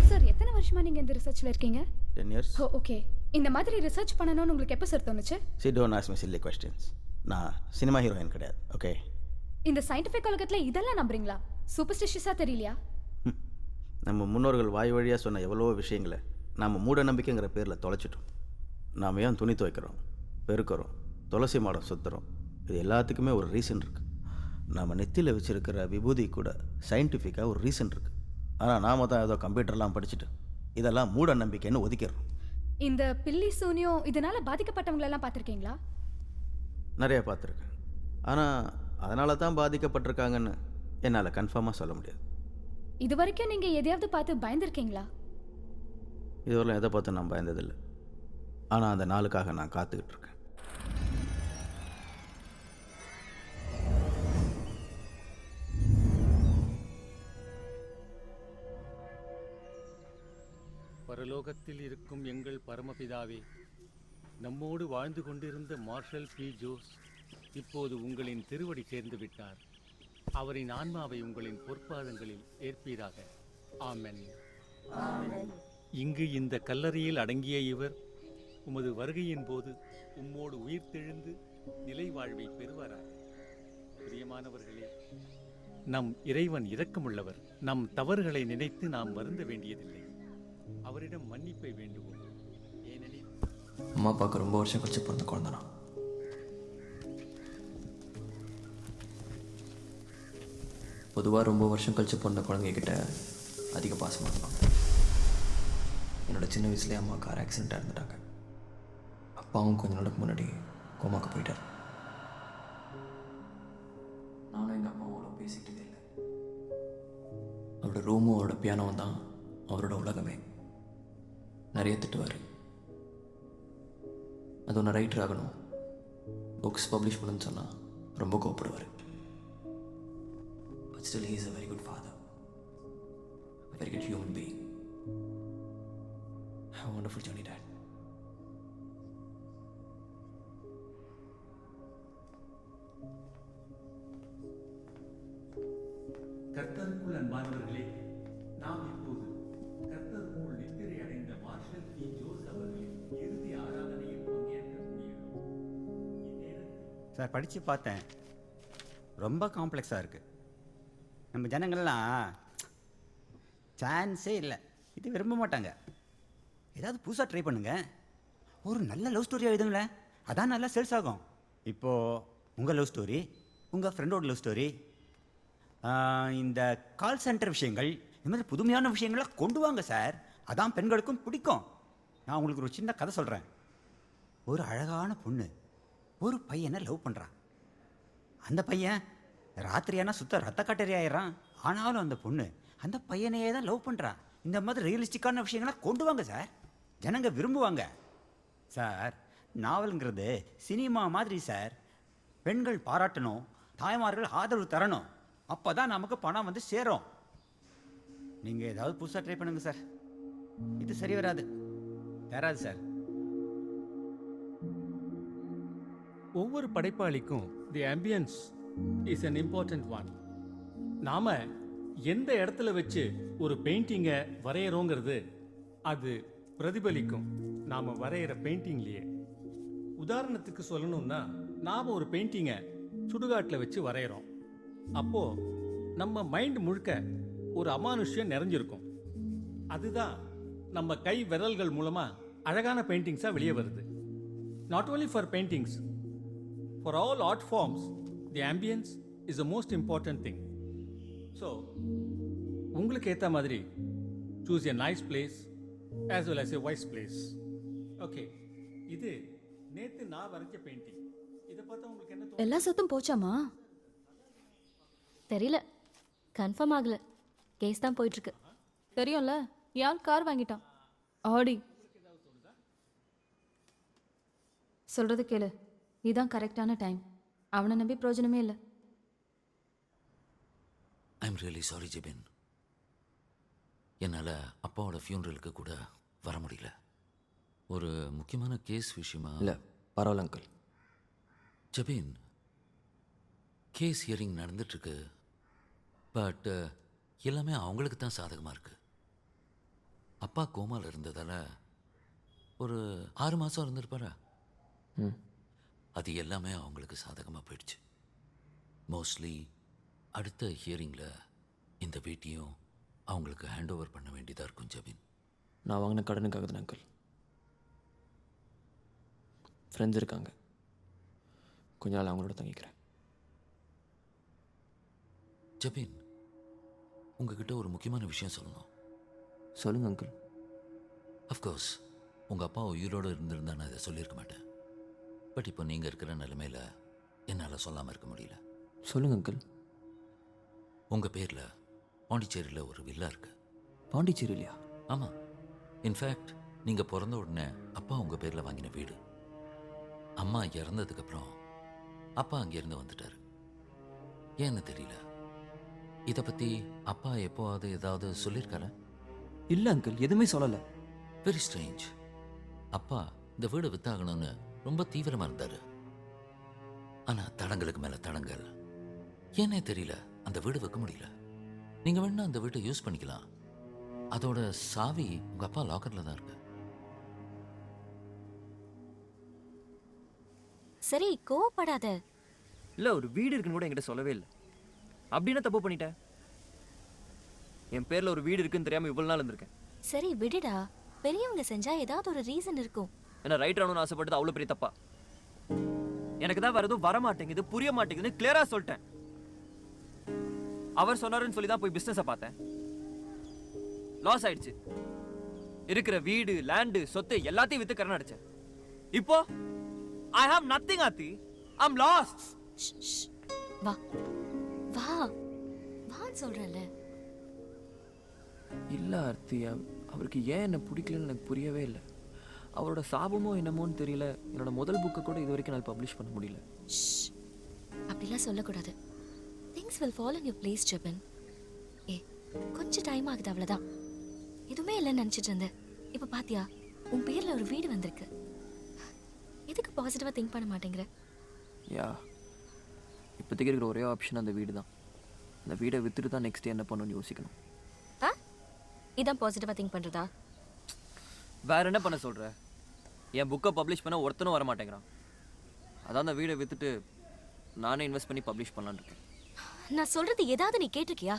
Sir எத்தனை வருஷமா நீங்க இந்த ரிசர்ச்ல இருக்கீங்க? 10 years. ஓ ஓகே. இந்த மாதிரி ரிசர்ச் பண்ணணும்னு உங்களுக்கு எப்போ சார் தோணுச்சு? See, don't ask me silly questions. நான் சினிமா ஹீரோயின் கிடையாது, ஓகே? இந்த சயின்டிஃபிக் உலகத்துல இதெல்லாம் நம்புறீங்களா? சூப்பர்ஸ்டிஷியஸா தெரியலையா? நம்ம முன்னோர்கள் வாய் வழியாக சொன்ன எவ்வளோ விஷயங்களை நாம் மூட நம்பிக்கைங்கிற பேரில் தொலைச்சிட்டோம். நாம் ஏன் துணி துவைக்கிறோம், பெருக்கிறோம், துளசி மாடம் சுற்றுறோம், இது எல்லாத்துக்குமே ஒரு ரீசன் இருக்குது. நாம் நெத்தியில் வச்சுருக்கிற விபூதி கூட சயின்டிஃபிக்காக ஒரு ரீசன் இருக்குது. ஆனால் நாம் தான் ஏதோ கம்ப்யூட்டர்லாம் படிச்சுட்டு இதெல்லாம் மூட நம்பிக்கைன்னு ஒதுக்கிடுறோம். இந்த பில்லி சூனியம் இதனால பாதிக்கப்பட்டவங்களெல்லாம் பார்த்துருக்கீங்களா? நிறைய பார்த்துருக்கேன். ஆனால் அதனால தான் பாதிக்கப்பட்டிருக்காங்கன்னு என்னால் கன்ஃபார்மாக சொல்ல முடியாது. இது வரைக்கும் நீங்க எதையாவது பார்த்து பயந்துருக்கீங்களா? இதுவரையும் எதை பார்த்து நான் பயந்ததில்லை. ஆனால் அந்த நாளுக்காக நான் காத்துக்கிட்டு இருக்கேன். பரலோகத்தில் இருக்கும் எங்கள் பரமபிதாவே, நம்மோடு வாழ்ந்து கொண்டிருந்த மார்ஷல் பி. ஜோஸ் இப்போது உங்களின் திருவடி சேர்ந்து விட்டார். அவரின் ஆன்மாவை உங்களின் பொற்பாதங்களில் ஏற்பீராக. ஆமென். இங்கு இந்த கல்லறையில் அடங்கிய இவர் உமது வருகையின் போது உம்மோடு உயிர்த்தெழுந்து நிலை வாழ்வை பெறுவாராக. பிரியமானவர்களே, நம் இறைவன் இரக்கமுள்ளவர். நம் தவறுகளை நினைத்து நாம் வருந்த வேண்டியதில்லை. அவரிடம் மன்னிப்பை வேண்டுவோம். ஏனெனில் அம்மா அப்பாவுக்கு ரொம்ப வருஷம் கழிச்சு பிறந்த குழந்தைனா. பொதுவாக ரொம்ப வருஷம் கழிச்சு பிறந்த குழந்தைகிட்ட அதிக பாசமாக இருப்பாங்க. என்னோட சின்ன வயசுலேயே அம்மா கார் ஆக்சிடெண்ட்டாக இருந்துட்டாங்க. அப்பாவும் கொஞ்ச நாளுக்கு முன்னாடி கோமாக்கு போயிட்டார். நானும் எங்கள் அம்மாவோட பேசிக்கிட்டதே இல்லை. அவரோட ரூமும் அவரோட பியானோவும் தான் அவரோட உலகமே. நிறைய திட்டுவார். அது ஒன்று ரைட்டர் ஆகணும், புக்ஸ் பப்ளிஷ் பண்ணுன்னு சொன்னால் ரொம்ப கோவப்படுவார். But still he is a very good father, a very good human being. Have a wonderful journey, Dad. கர்த்தருக்குள் அன்பானவர்களே, நாம் இப்போது கர்த்தருக்குள் நித்திரை அடைந்த மார்ஷல் பி. ஜோஸ் அவர்களின் இறுதி ஆராதனையில் பங்கேற்கக்கூடியது. சார் படித்து பார்த்தேன், ரொம்ப காம்ப்ளெக்ஸாக இருக்குது. நம்ம ஜனங்கள்லாம் சான்ஸே இல்லை, இது விரும்ப மாட்டாங்க. ஏதாவது புதுசாக ட்ரை பண்ணுங்க, ஒரு நல்ல லவ் ஸ்டோரியாக எழுதுங்களேன், அதான் நல்லா சேல்ஸ் ஆகும். இப்போது உங்கள் லவ் ஸ்டோரி, உங்கள் ஃப்ரெண்டோட லவ் ஸ்டோரி, இந்த கால் சென்டர் விஷயங்கள், இந்த மாதிரி புதுமையான விஷயங்களாக கொண்டு வாங்க சார், அதான் பெண்களுக்கும் பிடிக்கும். நான் உங்களுக்கு ஒரு சின்ன கதை சொல்கிறேன். ஒரு அழகான பொண்ணு ஒரு பையனை லவ் பண்ணுறான். அந்த பையன் ராத்திரியானா சுத்த ரத்த காட்டறி ஆயிடுறான். ஆனாலும் அந்த பொண்ணு அந்த பையனையே தான் லவ் பண்ணுறான். இந்த மாதிரி ரியலிஸ்டிக்கான விஷயங்களாம் கொண்டு வாங்க சார், ஜனங்க விரும்புவாங்க. சார், நாவலுங்கிறது சினிமா மாதிரி சார். பெண்கள் பாராட்டணும், தாய்மார்கள் ஆதரவு தரணும், அப்போ தான் நமக்கு பணம் வந்து சேரும். நீங்கள் ஏதாவது புதுசாக ட்ரை பண்ணுங்க சார், இது சரி வராது தராது சார். ஒவ்வொரு படைப்பாளிக்கும் the ambience is an important one. நாம எந்த இடத்துல வச்சு ஒரு பெயிண்டிங்கை வரைகிறோங்கிறது அது பிரதிபலிக்கும் நாம வரைகிற பெயிண்டிங்லேயே. உதாரணத்துக்கு சொல்லணும்னா, நாம் ஒரு பெயிண்டிங்கை சுடுகாட்டில் வச்சு வரைகிறோம். அப்போ நம்ம மைண்ட் முழுக்க ஒரு அமானுஷ்யம் நிறைஞ்சிருக்கும். அதுதான் நம்ம கை விரல்கள் மூலமா அழகான பெயிண்டிங்ஸாக வெளியே வருது. Not only for paintings, for all art forms the ambience is the most important thing. So உங்களுக்கு ஏற்ற மாதிரி choose a nice place as well as a wise place. Okay, இது நேற்று நான் வரைஞ்ச பெயிண்டிங். இதை பார்த்தா உங்களுக்கு என்ன தோணுது? எல்லா சொத்தும் போச்சாமா? தெரியல, கன்ஃபார்ம் ஆகல. கேஸ் தான் போயிட்டு இருக்கு. தெரியும்ல, யார் கார் வாங்கிட்டான், ஆடி. சொல்றது கேளு, இதுதான் கரெக்டான டைம். அவனை நம்பி பிரயோஜனமே இல்லை. I am really sorry Jibin. என்னால் அப்பாவோட ஃபியூனரலுக்கு கூட வர முடியல. ஒரு முக்கியமான கேஸ் விஷயமா. இல்லை, பரவாயில்ல அங்கிள். ஜபீன், கேஸ் ஹியரிங் நடந்துட்டுருக்கு. பட் எல்லாமே அவங்களுக்கு தான் சாதகமாக இருக்கு. அப்பா கோமாவில் இருந்ததால் ஒரு 6 மாதம் இருந்திருப்பாரா? அது எல்லாமே அவங்களுக்கு சாதகமாக போயிடுச்சு. மோஸ்ட்லி அடுத்த ஹியரிங்கில் இந்த வீட்டையும் அவங்களுக்கு ஹேண்ட் ஓவர் பண்ண வேண்டியதாக இருக்கும் ஜபீன். நான் வாங்கின கடனுக்காக தான் அங்கிள். ஃப்ரெண்ட்ஸ் இருக்காங்க, கொஞ்ச நாள் அவங்களோட தங்கிக்கிறேன். ஜபீன், உங்ககிட்ட ஒரு முக்கியமான விஷயம் சொல்லணும். சொல்லுங்கள் அங்கிள். அஃப்கோர்ஸ் உங்கள் அப்பா உயிரோடு இருந்திருந்தா நான் இதை சொல்லியிருக்க மாட்டேன். பட் இப்போ நீங்கள் இருக்கிற நிலைமையில் என்னால் சொல்லாமல் இருக்க முடியல. சொல்லுங்கள் அங்கிள். உங்கள் பேரில் பாண்டிச்சேரியில் ஒரு வில்லா இருக்குது. பாண்டிச்சேரி இல்லையா? ஆமாம். இன்ஃபேக்ட் நீங்கள் பிறந்த உடனே அப்பா உங்கள் பேரில் வாங்கின வீடு. அம்மா இறந்ததுக்கப்புறம் அப்பா அங்கேருந்து வந்துட்டார். ஏன்னு தெரியல. இதை பற்றி அப்பா எப்போவாது ஏதாவது சொல்லியிருக்காரா? இல்லை அங்கிள், எதுவுமே சொல்லலை. Very strange. அப்பா இந்த வீடு வித்தாகணும்னு ரொம்ப தீவிரமாக இருந்தார். ஆனால் தடங்களுக்கு மேலே தடங்கள். ஏன்னே தெரியல அந்த வீடு விற்க முடியல. நீங்கள் வேணா அந்த வீட்டை யூஸ் பண்ணிக்கலாம். அதோட சாவி உங்கள் அப்பா லாக்கரில் தான் இருக்கு. சரி, கோவப்படாத. இல்லை, ஒரு வீடு இருக்குன்னு கூட என்கிட்ட சொல்லவே இல்லை. அப்படின்னா தப்பு பண்ணிட்டேன். என் பேரில் ஒரு வீடு இருக்குன்னு தெரியாமல் இவ்வளோ நாள் இருந்திருக்கேன். சரி விடுடா. பெரியவங்க செஞ்சா ஏதாவது ஒரு ரீசன் இருக்கும். ஏன்னா ரைட் ஆகணும்னு ஆசைப்பட்டது அவ்வளோ பெரிய தப்பா? எனக்கு தான் வேறு எதுவும் வர மாட்டேங்குது, புரிய மாட்டேங்குதுன்னு கிளியராக சொல்லிட்டேன். அவர் சொன்னாருன்னு சொல்லி தான் போய் பிஸ்னஸை பார்த்தேன். லாஸ் ஆயிடுச்சு. இருக்கிற வீடு, லேண்டு, சொத்து எல்லாத்தையும் வித்து கரண அடிச்சேன். இப்போ ஐ ஹாவ் நத்திங் ஆத்தி. ஐ அம் லாஸ்ட். வா வா வான்னு சொல்றல. இல்லை ஆர்த்தி, அவருக்கு ஏன் என்ன பிடிக்கலன்னு எனக்கு புரியவே இல்லை. அவரோட சாபமோ என்னமோன்னு தெரியல. என்னோட முதல் புக்கை கூட இது வரைக்கும் நான் பப்ளிஷ் பண்ண முடியல. அப்படிலாம் சொல்லக்கூடாது. Things will fall in your place Jeban. கொஞ்சம் டைம் ஆகுது, அவ்வளோதான். எதுவுமே இல்லைன்னு நினச்சிட்டு இருந்தேன். இப்போ பாத்தியா, உன் பேரில் ஒரு வீடு வந்திருக்கு. எதுக்கு பாசிட்டிவாக திங்க் பண்ண மாட்டேங்கிற? யா, இப்போதைக்கு இருக்கிற ஒரே ஆப்ஷன் அந்த வீடு தான். அந்த வீடை விற்றுட்டு தான் நெக்ஸ்ட் என்ன பண்ணணும்னு யோசிக்கணும். ஆ, இதான் பாசிட்டிவாக திங்க் பண்ணுறதா? வேற என்ன பண்ண சொல்கிற? என் புக்கை பப்ளிஷ் பண்ண ஒருத்தனும் வர மாட்டேங்கிறான். அதான் அந்த வீடை விற்றுட்டு நானே இன்வெஸ்ட் பண்ணி பப்ளிஷ் பண்ணலான்னு இருக்கேன். நான் சொல்கிறது ஏதாவது நீ கேட்டிருக்கியா?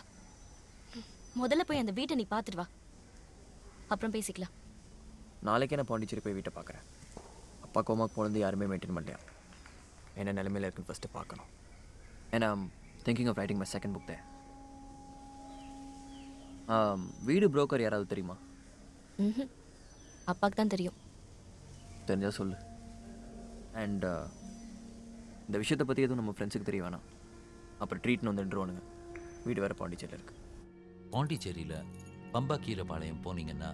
முதல்ல போய் அந்த வீட்டை நீ பார்த்துட்டு வா, அப்புறம் பேசிக்கலாம். நாளைக்கே நான் பாண்டிச்சேரி போய் வீட்டை பார்க்குறேன். அப்பா கோமாக்கு போனது யாருமே மெயின்டைன் பண்ணலையா? என்ன நிலைமையில் இருக்குன்னு ஃபஸ்ட்டு பார்க்கணும். ஏன்னா thinking of writing my second book தே. வீடு புரோக்கர் யாராவது தெரியுமா? ம், அப்பாவுக்கு தான் தெரியும். தெரிஞ்சா சொல்லு. அண்ட் இந்த விஷயத்தை பற்றி எதுவும் நம்ம ஃப்ரெண்ட்ஸுக்கு தெரிய வேணாம். அப்புறம் ட்ரீட்னு வந்துடுவானுங்க. வீடு வேறு பாண்டிச்சேரியில் இருக்குது. பாண்டிச்சேரியில் பம்பா கீரபாளையம் போனீங்கன்னா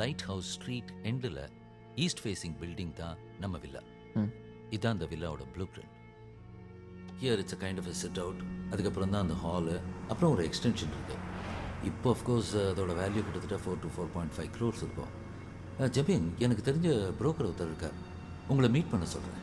லைட் ஹவுஸ் ஸ்ட்ரீட் எண்டில் ஈஸ்ட் ஃபேஸிங் பில்டிங் தான் நம்ம வில்லா. இதுதான் அந்த வில்லாவோட blueprint. Here it's a kind of set out. அதுக்கப்புறம் தான் அந்த ஹாலு, அப்புறம் ஒரு எக்ஸ்டென்ஷன் இருக்குது. இப்போ அஃப்கோர்ஸ் அதோட வேல்யூ கிட்டத்தட்ட 4 to 4.5 crores இருக்கும். ஜபீன், எனக்கு தெரிஞ்ச புரோக்கர் ஒருத்தர் இருக்கார், உங்களை மீட் பண்ண சொல்கிறேன்.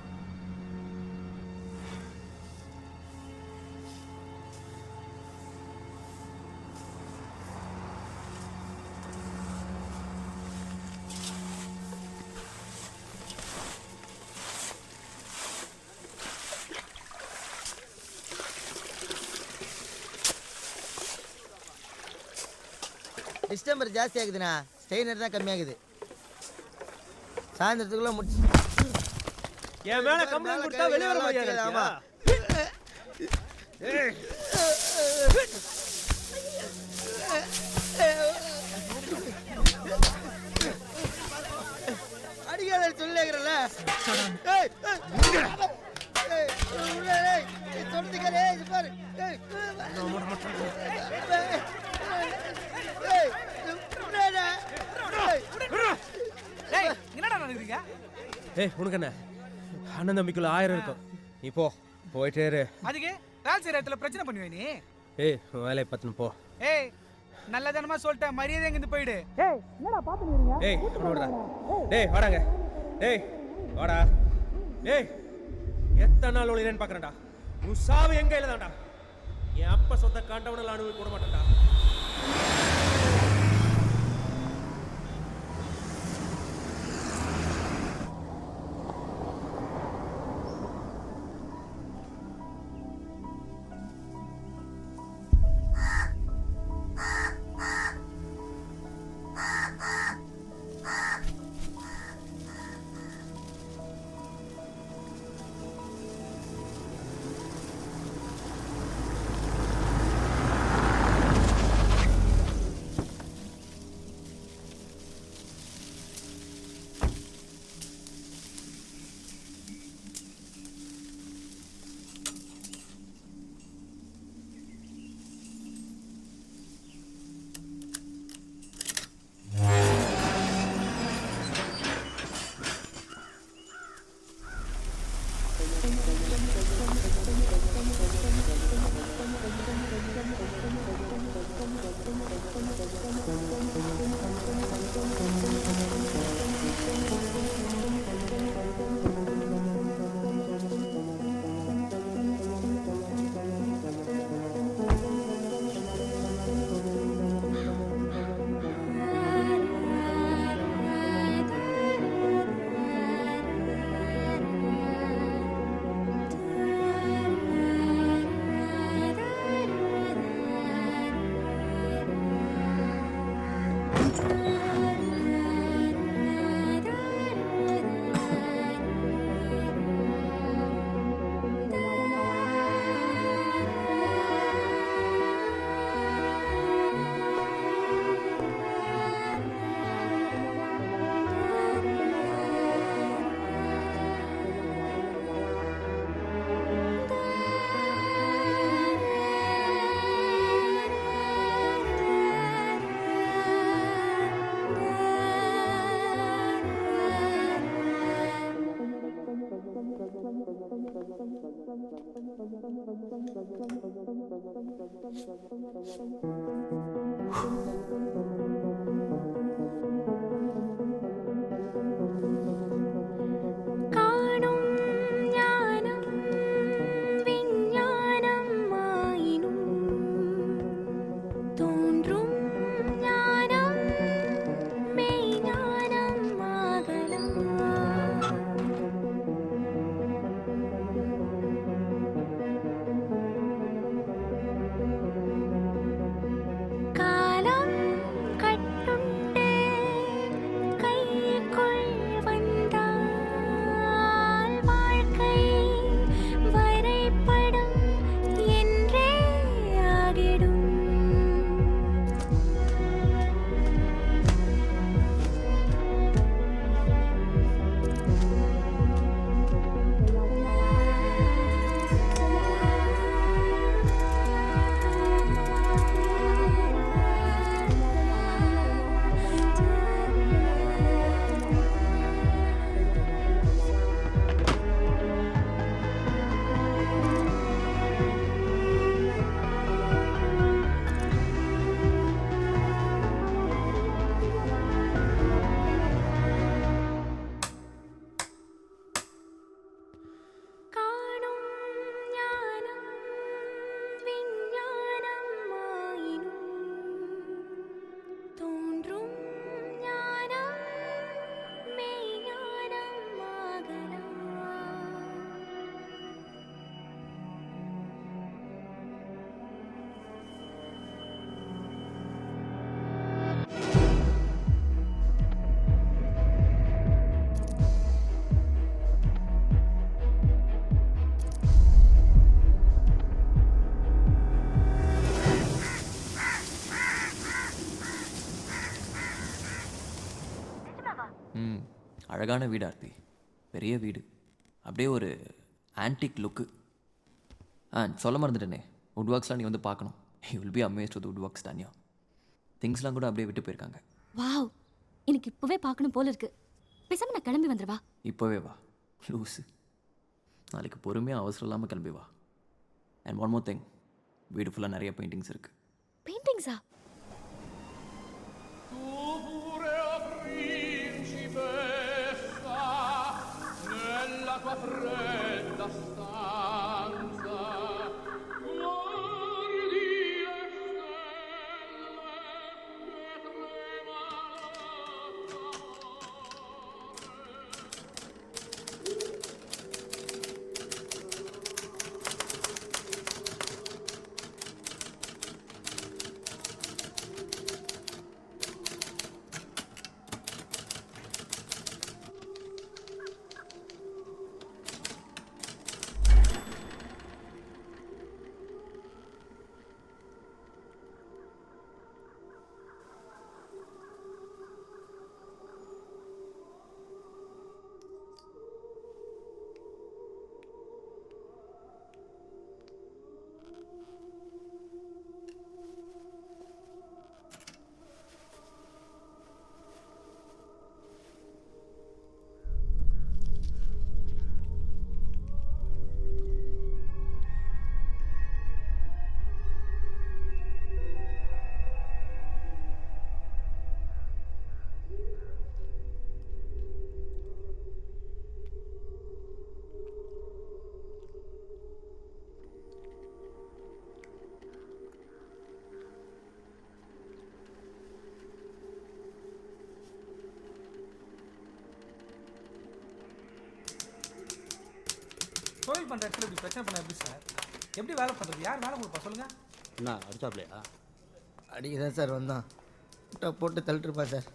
டிஸ்டம்பர் ஜாஸ்தி ஆகுதுண்ணா, ஸ்டெயினர் தான் கம்மியாகுது. சாயந்தரத்துக்குள்ள முடிச்சு என் மேல கம்ப்ளைண்ட் கொடுத்தா வெளிய வர முடியாது. ஆமா, அடிக்காத சொல்லுகிறல்ல. சொல்றதுக்காரே இது பாரு. ஏய், உனக்கு என்ன? அண்ணன் தம்பிக்குள்ள 1000 இருக்கும். நீ போ, போயிட்டே இரு. அதுக்கு வேலை செய்யற இடத்துல பிரச்சனை பண்ணுவே நீ? ஏய், உன் வேலையை பார்த்துன்னு போ. ஏய், நல்லதனமா சொல்லிட்டேன், மரியாதை இங்க இருந்து போயிடு. ஏய், விடுறா. டேய், வாடாங்க. டேய், வாடா. டேய், எத்தனை நாள் ஒளிரேன்னு பார்க்குறேன்டா. உன் சாவு எங்க இல்லதான்டா. என் அப்பா சொத்த காண்டவனெல்லாம் அனுபவிக்க விட மாட்டேன்டா. அழகான வீடு ஆர்த்தி, பெரிய வீடு, அப்படியே ஒரு ஆன்டிக் லுக்கு. சொல்ல மறந்துட்டேனே, வுட் ஒர்க்ஸ்லாம் நீ வந்து பார்க்கணும். You will be amazed with would works Tania. திங்ஸ்லாம் கூட அப்படியே விட்டு போயிருக்காங்க. வாவ், எனக்கு இப்போவே பார்க்கணும் போல இருக்கு. பேசாம நான் கிளம்பி வந்துடுவா. இப்போவே வா லூஸு, நாளைக்கு பொறுமையாக அவசரம் இல்லாமல் கிளம்பி வா. அண்ட் ஒன் மோர் திங், வீடு ஃபுல்லாக நிறைய பெயிண்டிங்ஸ் இருக்குது. பெயிண்டிங்ஸா? Nella tua fredda பெயிண்ட் பண்ணுற இடத்துல இப்படி பிரச்சனை பண்ண எப்படி சார்? எப்படி வேலை பண்ணுறது? யார் வேலை கொடுப்பா சொல்லுங்கள்? என்ன அடிச்சாப்லையா? அடிக்க தான் சார் வந்தான். முட்டை போட்டு தள்ளிட்டுருப்பா சார்.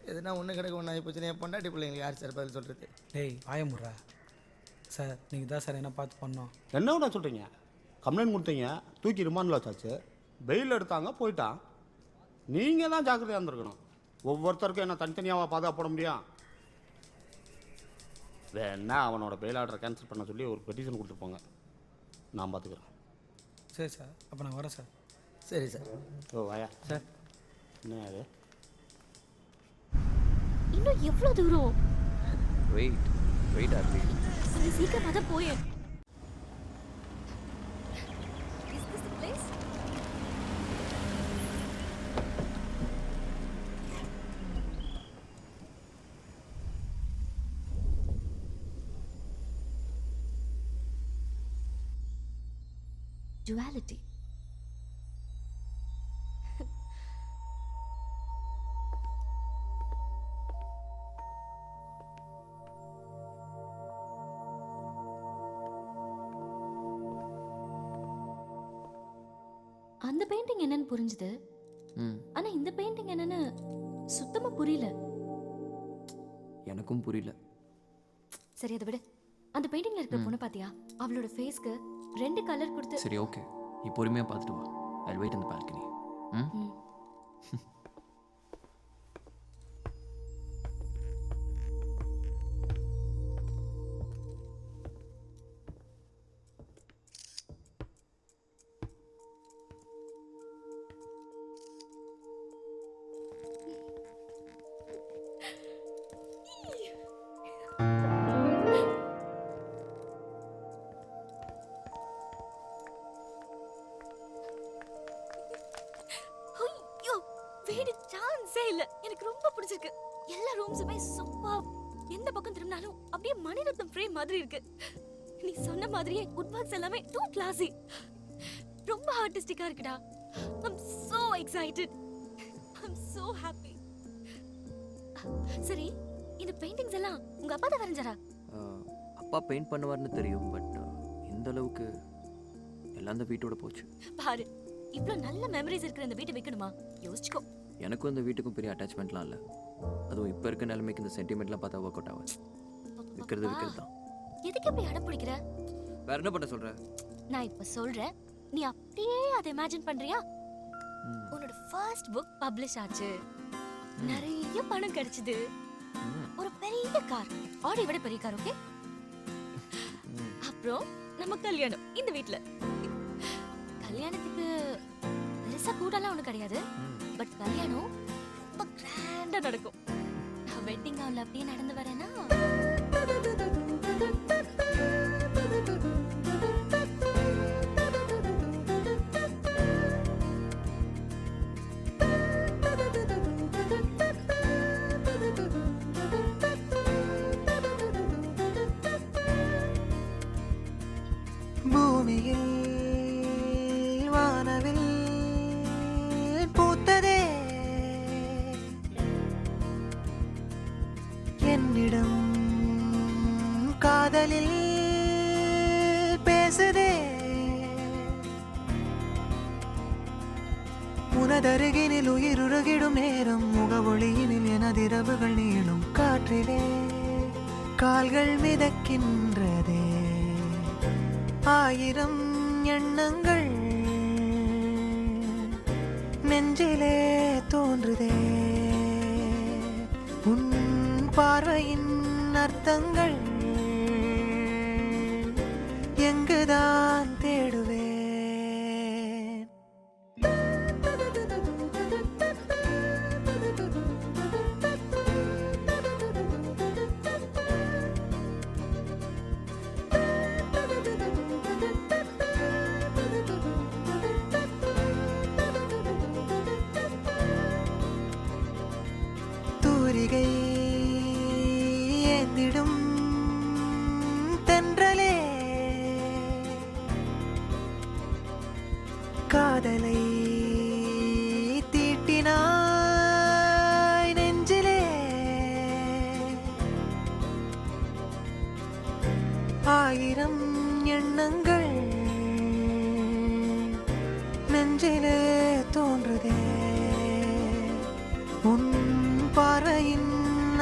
எதுனா ஒன்று கிடக்க ஒன்று ஆகி போச்சுன்னா என் பொண்டாட்டி பிள்ளைங்களுக்கு யார் சார் பதில் சொல்கிறது? டேய் வாயமுட்றா சார், நீங்கள் தான் சார் என்ன பார்த்து பண்ணோம். என்ன சொல்கிறீங்க? கம்ப்ளைண்ட் கொடுத்தீங்க, தூக்கி ரிமாண்டில் வச்சாச்சு, பெயில் எடுத்தாங்க, போயிட்டான். நீங்கள் தான் ஜாக்கிரதையாக இருந்திருக்கணும். ஒவ்வொருத்தருக்கும் என்ன தனித்தனியாக பாதுகாப்பு போட முடியும்? வேணா அவனோட பெயில் ஆர்டரை கேன்சல் பண்ண சொல்லி ஒரு பெட்டிஷன் கொடுத்துருப்பாங்க, நான் பார்த்துக்கிறேன். சரி சார், அப்போ நான் வரேன் சார். சரி சார். ஓ வாயா சார். என்ன அது? இன்னும் எவ்வளோ தூரம்? வெயிட் ஆர்த்தி. அது சீக்கிரமாக தான் போயேன். Is this the place? Duality. அந்த பெயிண்டிங் என்னன்னு புரிஞ்சுது. ஆனா இந்த பெயிண்டிங் என்னன்னு சுத்தமா புரியல. எனக்கும் புரியல. சரி அதை விடு. அந்த பெயிண்டிங்ல இருக்கிற பொண்ணு பாத்தியா? அவளோட ஃபேஸ்க்கு 2 கலர் கொடுத்து. சரி ஓகே, நீ பொறுமையாக பார்த்துட்டு வா. ஐ வெயிட் இந்த பால்கனி. ஐயோ, வீடு சான்ஸே இல்ல. எனக்கு ரொம்ப பிடிச்சிருக்கு. எல்லா ரூம்ஸுமே சூப்பர். எந்த பக்கம் திரும்பினாலும் அப்படியே மணிரத்னம் ஃப்ரேம் மாதிரி இருக்கு. நீ சொன்ன மாதிரியே உட்பாக்ஸ் எல்லாமே டூ கிளாஸி. ரொம்ப ஆர்டிஸ்டிக்கா இருக்குடா. I'm so excited. I'm so happy. சரி, இந்த பெயிண்டிங்ஸ் எல்லாம் உங்க அப்பா தான் வரைஞ்சாரா? அப்பா பெயிண்ட் பண்ணுவார்னு தெரியும், பட் இந்த அளவுக்கு எல்லாம் அந்த வீட்டோட போச்சு. பாரு, இவ்ளோ நல்ல மெமரிஸ் இருக்கிற இந்த வீட்டை விற்கணுமா? யோசிச்சுக்கோ. எனக்கும் இந்த வீட்டுக்கும் பெரிய அட்டாச்மெண்ட்லாம் இல்லை. அதுவும் இப்போ இருக்க நிலைமைக்கு இந்த சென்டிமெண்ட்லாம் பார்த்தா ஒர்க் அவுட் ஆகாது. விற்கிறது தான். எதுக்கு இப்படி அடம் பிடிக்கிற? வேற என்ன பண்ண சொல்ற? நான் இப்ப சொல்றேன், நீ அப்படியே அதை இமேஜின் பண்றியா? உன்னோட ஃபர்ஸ்ட் புக் பப்ளிஷ் ஆச்சு, நிறைய பணம் கிடைச்சது, ஒரு பெரிய கார், ஆடி விட பெரிய கார், ஓகே? அப்புறம் நம்ம கல்யாணம் இந்த வீட்ல. கல்யாணத்துக்கு பெருசா கூட்டம்லாம் ஒன்றும் கிடையாது, பட் கல்யாணம் ரொம்ப கிராண்டா நடக்கும். நான் வெட்டிங் கவுன்ல அப்படியே நடந்து வரேன்னா பூமியில் வானவில் பூத்ததே என்னிடம் காதலில் பேசுதே உனதருகினில் உயிருருகிடும் நேரம் முகவொளியினில் எனதிரவுகள் நீளும் காற்றிலே கால்கள் மிதக்கின்றதே ஆயிரம் எண்ணங்கள் நெஞ்சிலே தோன்றுதே உன் பார்வையின் அர்த்தங்கள் எங்குதான் தேடுவேன். தூரிகை ஏந்திடும் தென்றலே காதலை தீட்டினாய் நெஞ்சிலே ஆயிரம் எண்ணங்கள் நெஞ்சிலே தோன்றுதே உன் பார்வையின்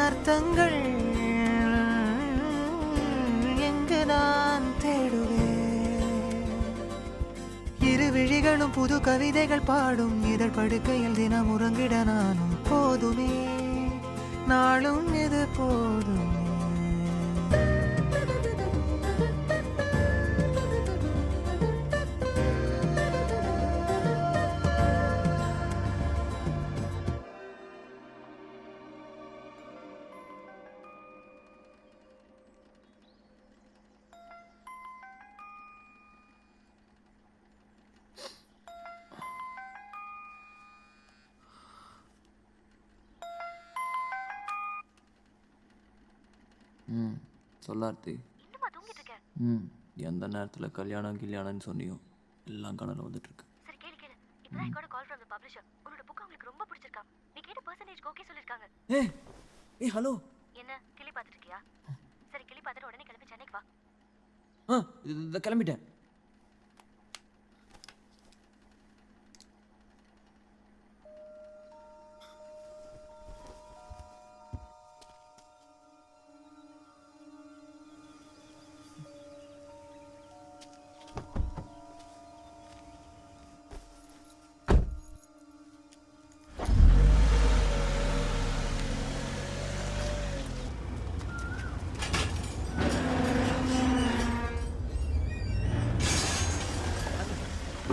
அர்த்தங்கள் எங்கு நான் தேடுவேன் இரு விழிகளும் புது கவிதைகள் பாடும் இதழ் படுக்கையில் தினம் உறங்கிட நானும் போதுமே நாளும் இது போதுமே சொல்லார்த்தி எந்த நேரத்தில் கல்யாணம் கில்யாணம்னு சொன்னியோ எல்லாம் கனவுல வந்துட்டுருக்கு. சரி கேளு கேளு. இப்போ I got a call from the publisher. உன்னோட புக் அவங்களுக்கு ரொம்ப பிடிச்சிருக்கா. நீ கேட்ட பெர்சன்டேஜ் ஓகே சொல்லிருக்காங்க. ஏய் ஹலோ. என்ன கிளி பார்த்துட்டு இருக்கியா? சரி கிளி பார்த்துட்டு உடனே கிளம்பி சென்னைக்கு வா. இது கிளம்பிட்டேன்.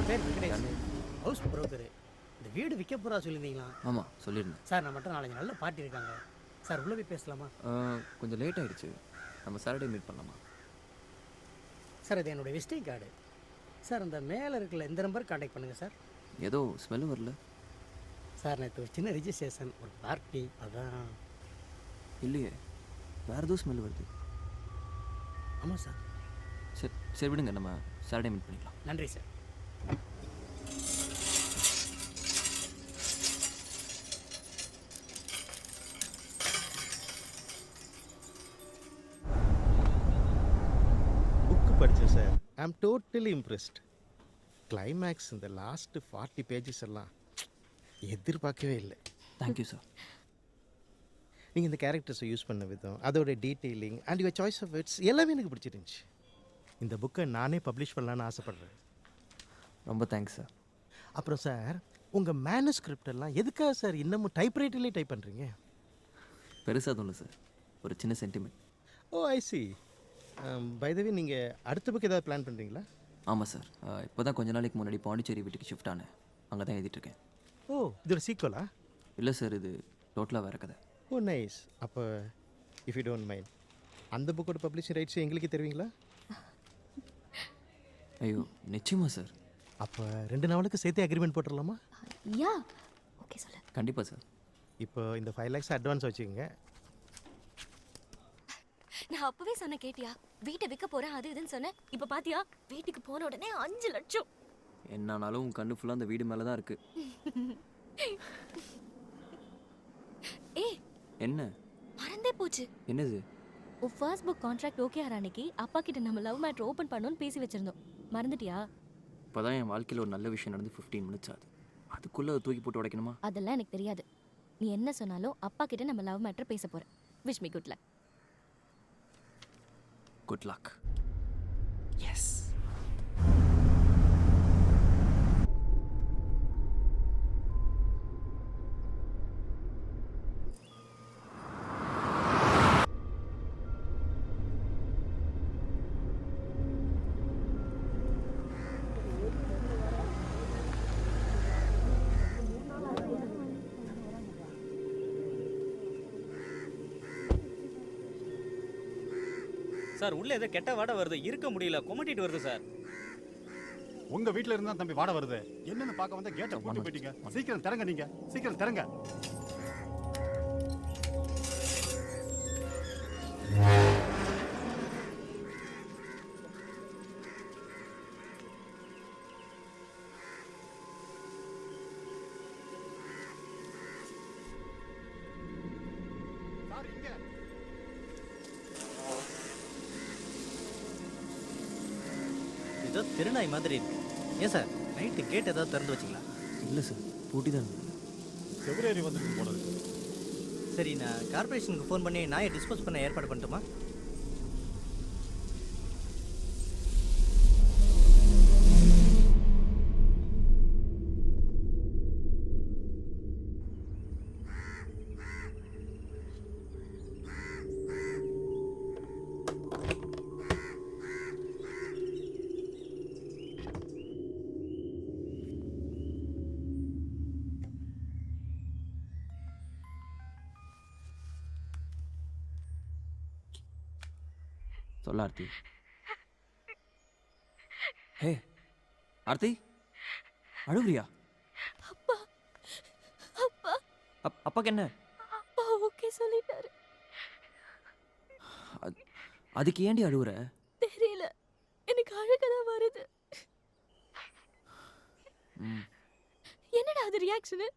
பேர் வெங்கடேஷ், ஹவுஸ் புரோக்கரு. இந்த வீடு விற்க போகிறா சொல்லியிருந்தீங்களா? ஆமாம் சொல்லியிருந்தேன் சார் நான் மட்டும் நாளைக்கு நல்ல பார்ட்டி இருக்காங்க சார், உள்ளே போய் பேசலாமா? கொஞ்சம் லேட் ஆகிடுச்சு, நம்ம சாட்டர்டே மீட் பண்ணலாமா? சார் இது என்னோடய விசிட்டிங் கார்டு சார், அந்த மேலே இருக்கல இந்த நம்பர் கான்டாக்ட் பண்ணுங்கள் சார். ஏதோ ஸ்மெல்லு வரல சார். நேற்று ஒரு சின்ன ரிஜிஸ்ட்ரேஷன், ஒரு பார்ட்டி, அதான். இல்லையே, வேறு ஏதோ ஸ்மெல் வருது. ஆமாம் சார். சரி சரி விடுங்க, நம்ம சாட்டர்டே மீட் பண்ணிக்கலாம். நன்றி சார். புக்கு படித்தேன் sir. I am totally impressed. Climax இந்த லாஸ்ட் 40 பேஜஸ் எல்லாம் எதிர்பார்க்கவே இல்லை. Thank you sir. நீங்கள் இந்த கேரக்டர்ஸை யூஸ் பண்ண விதம், அதோட detailing and your choice of words எல்லாமே எனக்கு பிடிச்சிருந்துச்சு. இந்த புக்கை நானே பப்ளிஷ் பண்ணலான்னு ஆசைப்பட்றேன். ரொம்ப தேங்க்ஸ் சார். அப்புறம் சார், உங்கள் மேனுஸ்கிரிப்ட் எல்லாம் எதுக்காக சார் இன்னமும் டைப்ரைட்டர்லேயே டைப் பண்ணுறீங்க? பெருசாக தோணும் சார், ஒரு சின்ன sentiment. Oh I see. By the way, நீங்கள் அடுத்த புக் ஏதாவது பிளான் பண்ணுறீங்களா? ஆமாம் சார், இப்போ தான் கொஞ்ச நாளைக்கு முன்னாடி பாண்டிச்சேரி வீட்டுக்கு ஷிஃப்ட் ஆனேன். அங்கே தான் எழுதிட்டுருக்கேன். ஓ, இதோட சீக்வலா? இல்லை சார், இது டோட்டலாக வேறு கதை. ஓ நைஸ். அப்போ இஃப் யூ டோன்ட் மைண்ட், அந்த புக்கோட பப்ளிஷிங் ரைட்ஸ் எங்களுக்கு தருவீங்களா? ஐயோ நிச்சயமா சார். அப்போ 2 நாளுக்கு சேர்த்து அக்ரிமெண்ட் போட்டுடலாமா? யா ஓகே சொல்லு. கண்டிப்பாக சார். இப்போ இந்த 5 lakhs அட்வான்ஸ் வச்சுக்கோங்க. நான் அப்பவே சொன்ன கேட்டியா? வீட்டை விற்க போறேன் அது இதுன்னு சொன்னேன். இப்போ பாத்தியா, வீட்டுக்கு போன உடனே 5 லட்சம். என்னானாலும் உன் கண்ணு ஃபுல்லாக அந்த வீடு மேலே தான் இருக்குது. ஏய் என்ன மறந்தே போச்சு. என்னது? உன் ஃபர்ஸ்ட் புக் கான்ட்ராக்ட் ஓகே ஆற அன்னைக்கு அப்பா கிட்ட நம்ம லவ் மேட்டர் ஓப்பன் பண்ணணும்னு பேசி வச்சிருந்தோம். மறந்துட்டியா? இப்போ தான் என் வாழ்க்கையில் ஒரு நல்ல விஷயம் நடந்து 15 minutes ஆகுது. அதுக்குள்ளே அதை தூக்கி போட்டு உடைக்கணுமா? அதெல்லாம் எனக்கு தெரியாது. நீ என்ன சொன்னாலும் அப்பா கிட்ட நம்ம லவ் மேட்டர் பேச போறேன். Wish me good luck. Good luck. Yes. Sir உள்ள ஏதோ கெட்ட வாடை வருது, இருக்க முடியல, கொமட்டிட்டு வருது சார். உங்க வீட்ல இருந்தா தம்பி வாடை வருது. என்னன்னு பார்க்க வந்தா கேட்டை போட்டு போயிட்டீங்க. சீக்கிரம் திறங்க, நீங்க சீக்கிரம் திறங்க. சார் இங்க ஏதோ திருநாய் மாதிரி இருக்கு. ஏன் சார் நைட்டு கேட் ஏதாவது திறந்து வச்சிங்களா? இல்லை சார், பூட்டி தான். பிப்ரவரி வந்துட்டு போல இருக்கு. சரி, நான் கார்பரேஷனுக்கு ஃபோன் பண்ணி நாயை டிஸ்போஸ் பண்ண ஏற்பாடு பண்ணட்டுமா? சொல்ல ஆர்த்தி. ஹே ஆர்த்தி, அழுகுறியா? அப்பா அப்பா அப்பாக்கு என்ன? அப்பா ஓகே சொல்லிட்டாரு. அதுக்கு ஏண்டி அழுகுற? தெரியல, எனக்கு அழுகதான் வருது. என்னடா அது ரியாக்ஷனு?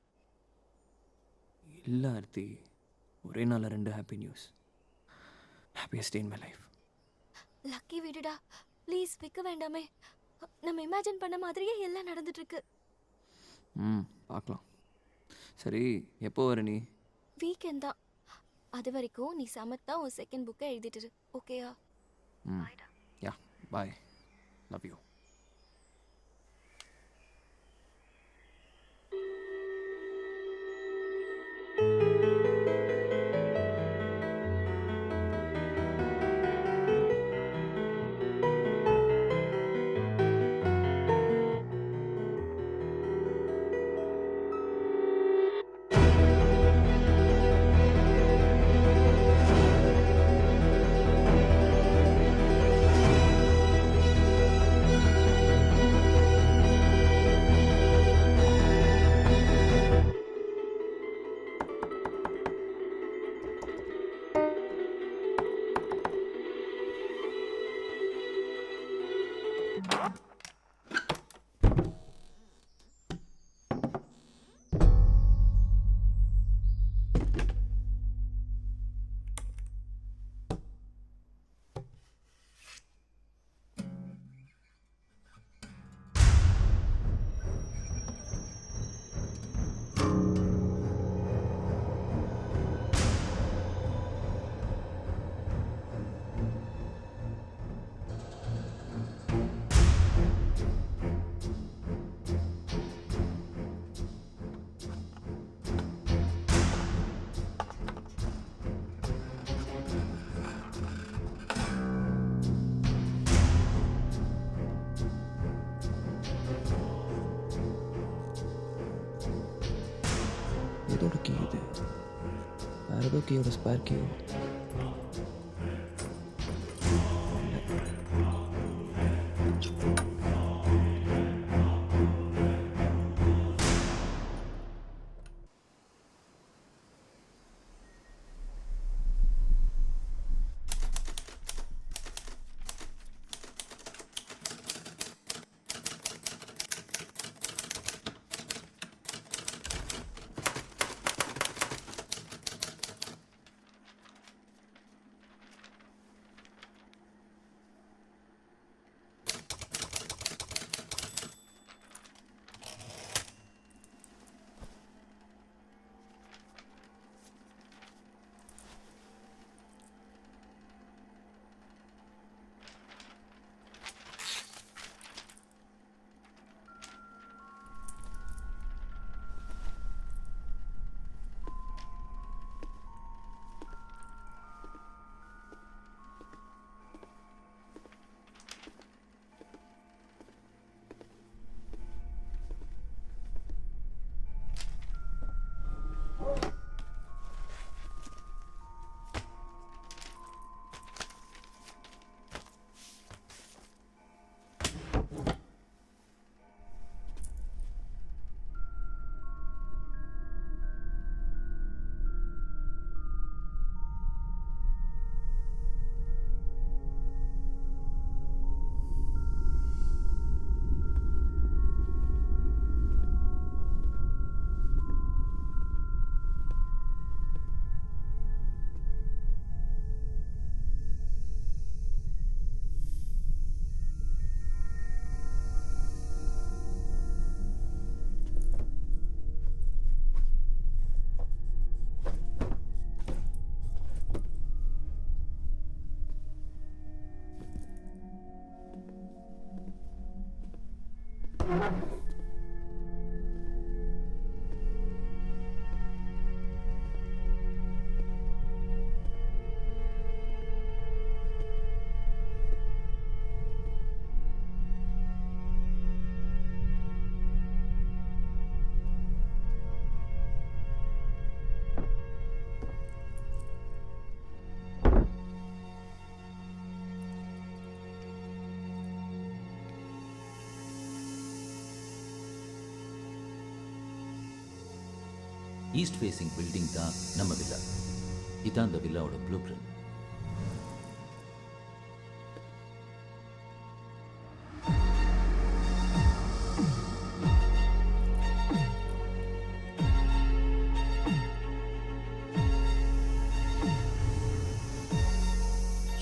இல்லை ஆர்த்தி, ஒரே நாளில் 2 happy news. Happiest day in my life. Lucky விடுடா ப்ளீஸ், வைக்க வேண்டாமே. நம்ம இமேஜின் பண்ண மாதிரியே எல்லாம் நடந்துட்டு இருக்கு. பார்க்கலாம். சரி, எப்போ வர நீ? வீக்கெண்ட் தான். அது வரைக்கும் நீ சமத்தா உன் செகண்ட் புக்கை எழுதிட்டு ஓகேயா? Yeah bye, love you. இதோட கீ இது. வேறு ஏதோ கீயோட spare key. East facing building தான் நம்ம வில்லா. இதான் அந்த வில்லாவோட blueprint.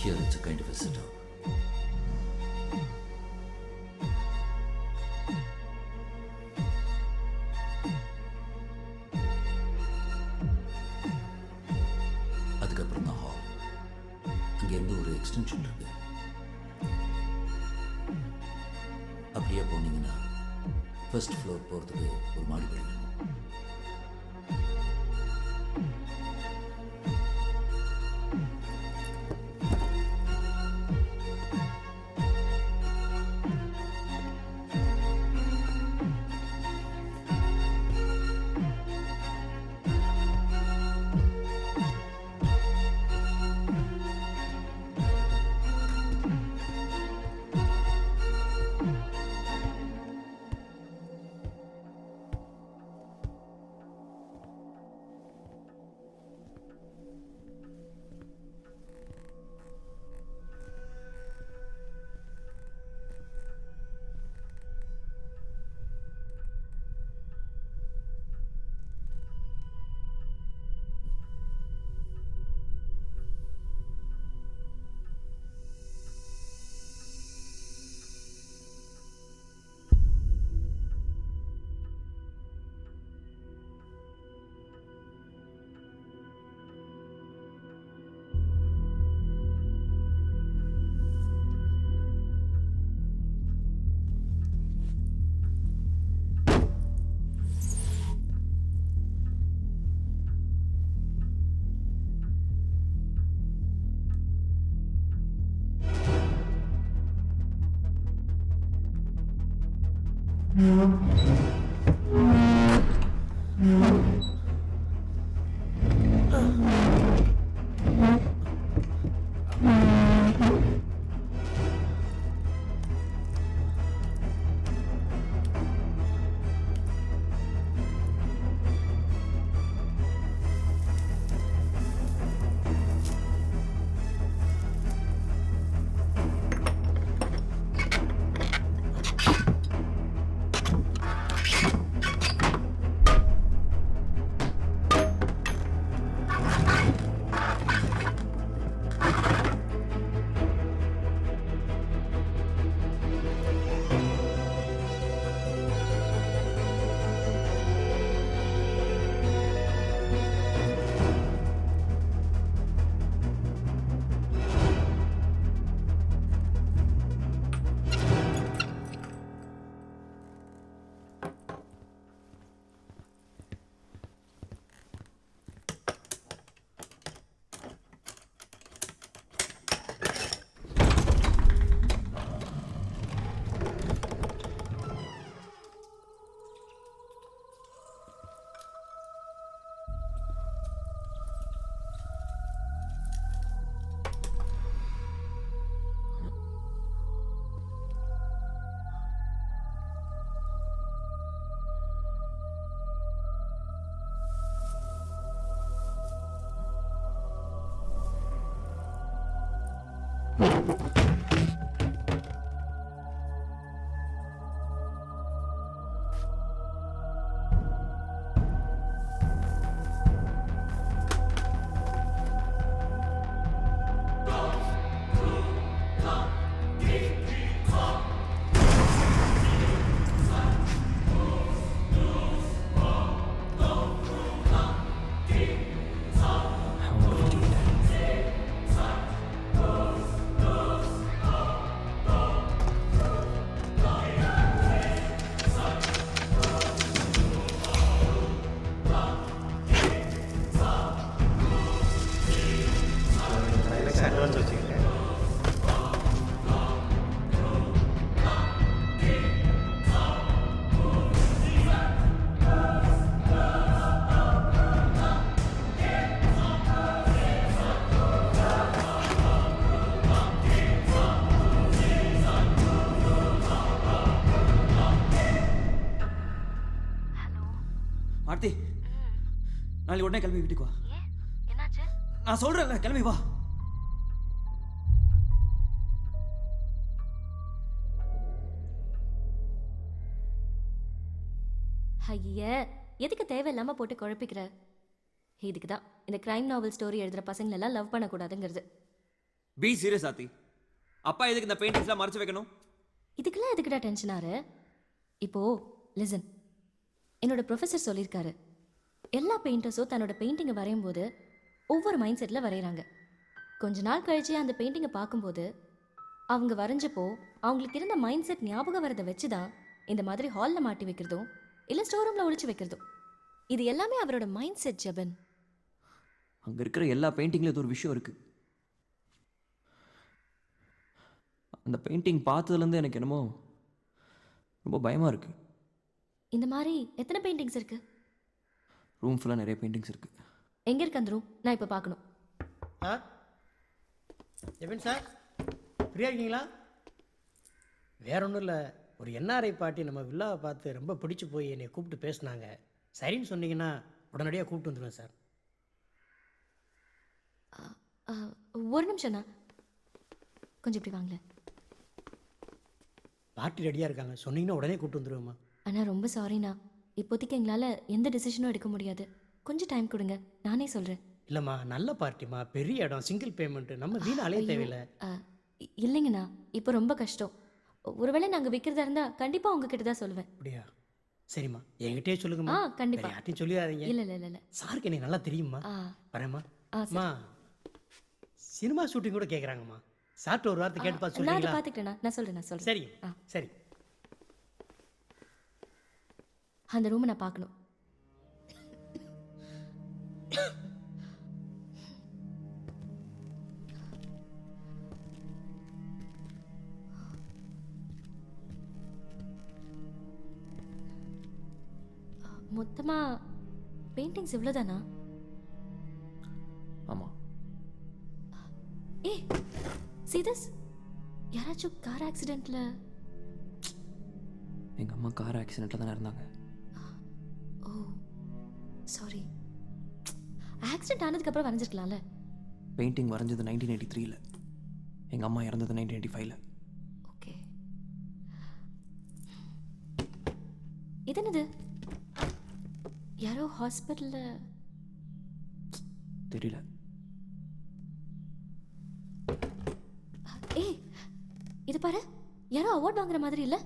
Here it's a kind of a sit-out. அதுக்கப்புறம் தான் ஹால். அங்கேருந்து ஒரு எக்ஸ்டென்ஷன் இருக்கு. அப்படியே போனீங்கன்னா ஃபர்ஸ்ட் ஃப்ளோர் போகிறதுக்கு ஒரு மாடி படி. ஆர்த்தி நாளைக்கு உடனே கிளம்பி வீட்டுக்கு வா. என்னாச்சு? நான் சொல்றேன்ல, கிளம்பி வா. ஐய, எதுக்கு தேவையில்லாம போட்டு குழப்பிக்கிற? இதுக்கு தான் இந்த கிரைம் நாவல் ஸ்டோரி எழுதுற பசங்களெல்லாம் லவ் பண்ணக்கூடாதுங்கிறது. Be serious Aarthi. அப்பா எதுக்கு இந்த பெயிண்டிங்ஸ்லாம் மறைச்சு வைக்கணும்? இதுக்கெல்லாம் எதுக்குடா டென்ஷன் ஆறு? இப்போ லிசன், என்னோட ப்ரொஃபஸர் சொல்லியிருக்காரு, எல்லா பெயிண்டர்ஸும் தன்னோட பெயிண்டிங்கை வரையும் போது ஒவ்வொரு மைண்ட் செட்டில் வரைகிறாங்க. கொஞ்ச நாள் கழிச்சு அந்த பெயிண்டிங்கை பார்க்கும்போது அவங்க வரைஞ்சப்போ அவங்களுக்கு இருந்த மைண்ட் செட் ஞாபகம் வரதை வச்சு தான் இந்த மாதிரி ஹாலில் மாட்டி வைக்கிறதும் இல்லை ஸ்டோர் ரூமில் ஒழிச்சு வைக்கிறதும். இது எல்லாமே அவரோட மைண்ட் செட் ஜெபன். அங்கே இருக்கிற எல்லா பெயிண்டிங்ல இது ஒரு விஷயம் இருக்கு. அந்த பெயிண்டிங் பார்த்ததுலேருந்து எனக்கு என்னமோ ரொம்ப பயமாக இருக்கு. இந்த மாதிரி எத்தனை பெயிண்டிங்ஸ் இருக்கு? ரூம் ஃபுல்லாக நிறைய பெயிண்டிங்ஸ் இருக்கு. எங்கே இருக்கு அந்த ரூம்? நான் இப்போ பார்க்கணும். சார், ஜெபின் சார், ஃப்ரீயாக இருக்கீங்களா? வேற ஒன்றும் இல்லை, ஒரு என்ஆர்ஐ பார்ட்டி நம்ம வில்லாவை பார்த்து ரொம்ப பிடிச்சி போய் என்னை கூப்பிட்டு பேசினாங்க. சரின்னு சொன்னீங்கன்னா உடனடியாக கூப்பிட்டு வந்துடுவேன் சார். ஒரு நிமிஷம்ண்ணா, கொஞ்சம் இப்படி வாங்களேன். பார்ட்டி ரெடியாக இருக்காங்க, சொன்னீங்கன்னா உடனே கூப்பிட்டு வந்துடுவேம்மா. அண்ணா ரொம்ப சாரிண்ணா, இப்போதைக்கு எங்களால் எந்த டிசிஷனும் எடுக்க முடியாது. கொஞ்சம் டைம் கொடுங்க, நானே சொல்கிறேன். இல்லைம்மா, நல்ல பார்ட்டிம்மா, பெரிய இடம், சிங்கிள் பேமெண்ட்டு, நம்ம வீண் அலைய தேவையில்லை. இல்லைங்கண்ணா, இப்போ ரொம்ப கஷ்டம். ஒருவேளை நாங்கள் விற்கிறதா இருந்தால் கண்டிப்பாக உங்ககிட்ட தான் சொல்லுவேன். அப்படியா? சரிம்மா, என்கிட்டயே சொல்லுங்கம்மா. கண்டிப்பாக. யார்ட்டையும் சொல்லிடாதீங்க. இல்லை இல்லை இல்லை இல்லை, சாருக்கு எனக்கு நல்லா தெரியும்மா. வரேம்மா. அம்மா, சினிமா ஷூட்டிங் கூட கேட்குறாங்கம்மா. சார்ட்டு ஒரு வார்த்தை கேட்டு பார்த்து நான் அதை சொல்லுங்களா? பார்த்துக்கிட்டேண்ணா, நான் சொல்கிறேன். சரி சரி. அந்த ரூமை நான் பார்க்கணும். மொத்தமாக பெயிண்டிங்ஸ் இவ்வளோதானா? ஆமாம். ஏ சீதஸ், யாராச்சும் கார் ஆக்சிடெண்ட்டில்? எங்கள் அம்மா கார் ஆக்சிடெண்ட்டில் தானே இருந்தாங்க. ஓ சாரி. ஆக்சிடெண்ட் ஆனதுக்கப்புறம் வரைஞ்சிருக்கலாம்ல. பெயிண்டிங் வரைஞ்சது 1983ல், எங்கள் அம்மா இறந்தது 1985ல். ஓகே. இது என்னது? யாரோ ஹாஸ்பிட்டலில்? தெரியல. ஏய் இது பாரு, யாரோ அவார்ட் வாங்குற மாதிரி இல்லை?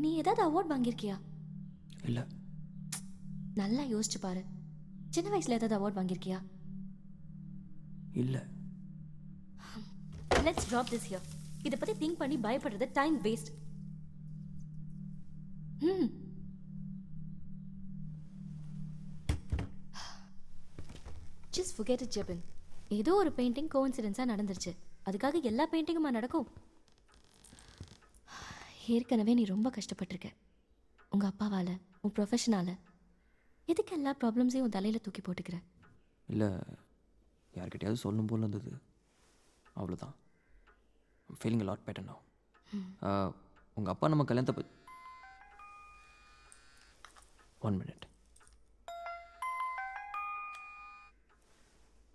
நீ ஏதாவது அவார்ட் வாங்கியிருக்கியா? இல்லை. நல்லா யோசிச்சு பாரு, சின்ன வயசுல ஏதாவது அவார்ட் வாங்கியிருக்கியா? இல்லை. Let's drop this here. இதை பற்றி திங்க் பண்ணி பயப்படுறது time waste. Just forget it, Jebin. ஏதோ ஒரு பெயிண்டிங் கோஇன்சிடென்ஸாக நடந்துருச்சு, அதுக்காக எல்லா பெயிண்டிங்குமா நடக்கும்? ஏற்கனவே நீ ரொம்ப கஷ்டப்பட்டிருக்க உங்கள் அப்பாவால், உன் ப்ரொஃபஷனால். எதுக்கு எல்லா ப்ராப்ளம்ஸையும் உன் தலையில் தூக்கி போட்டுக்கிற? இல்லை, யார்கிட்டயாவது சொல்லணும் போல இருந்தது, அவ்வளோதான். Feeling lot better now. உங்கள் அப்பா நம்ம கல்யாணத்தை பற்றி 1 minute.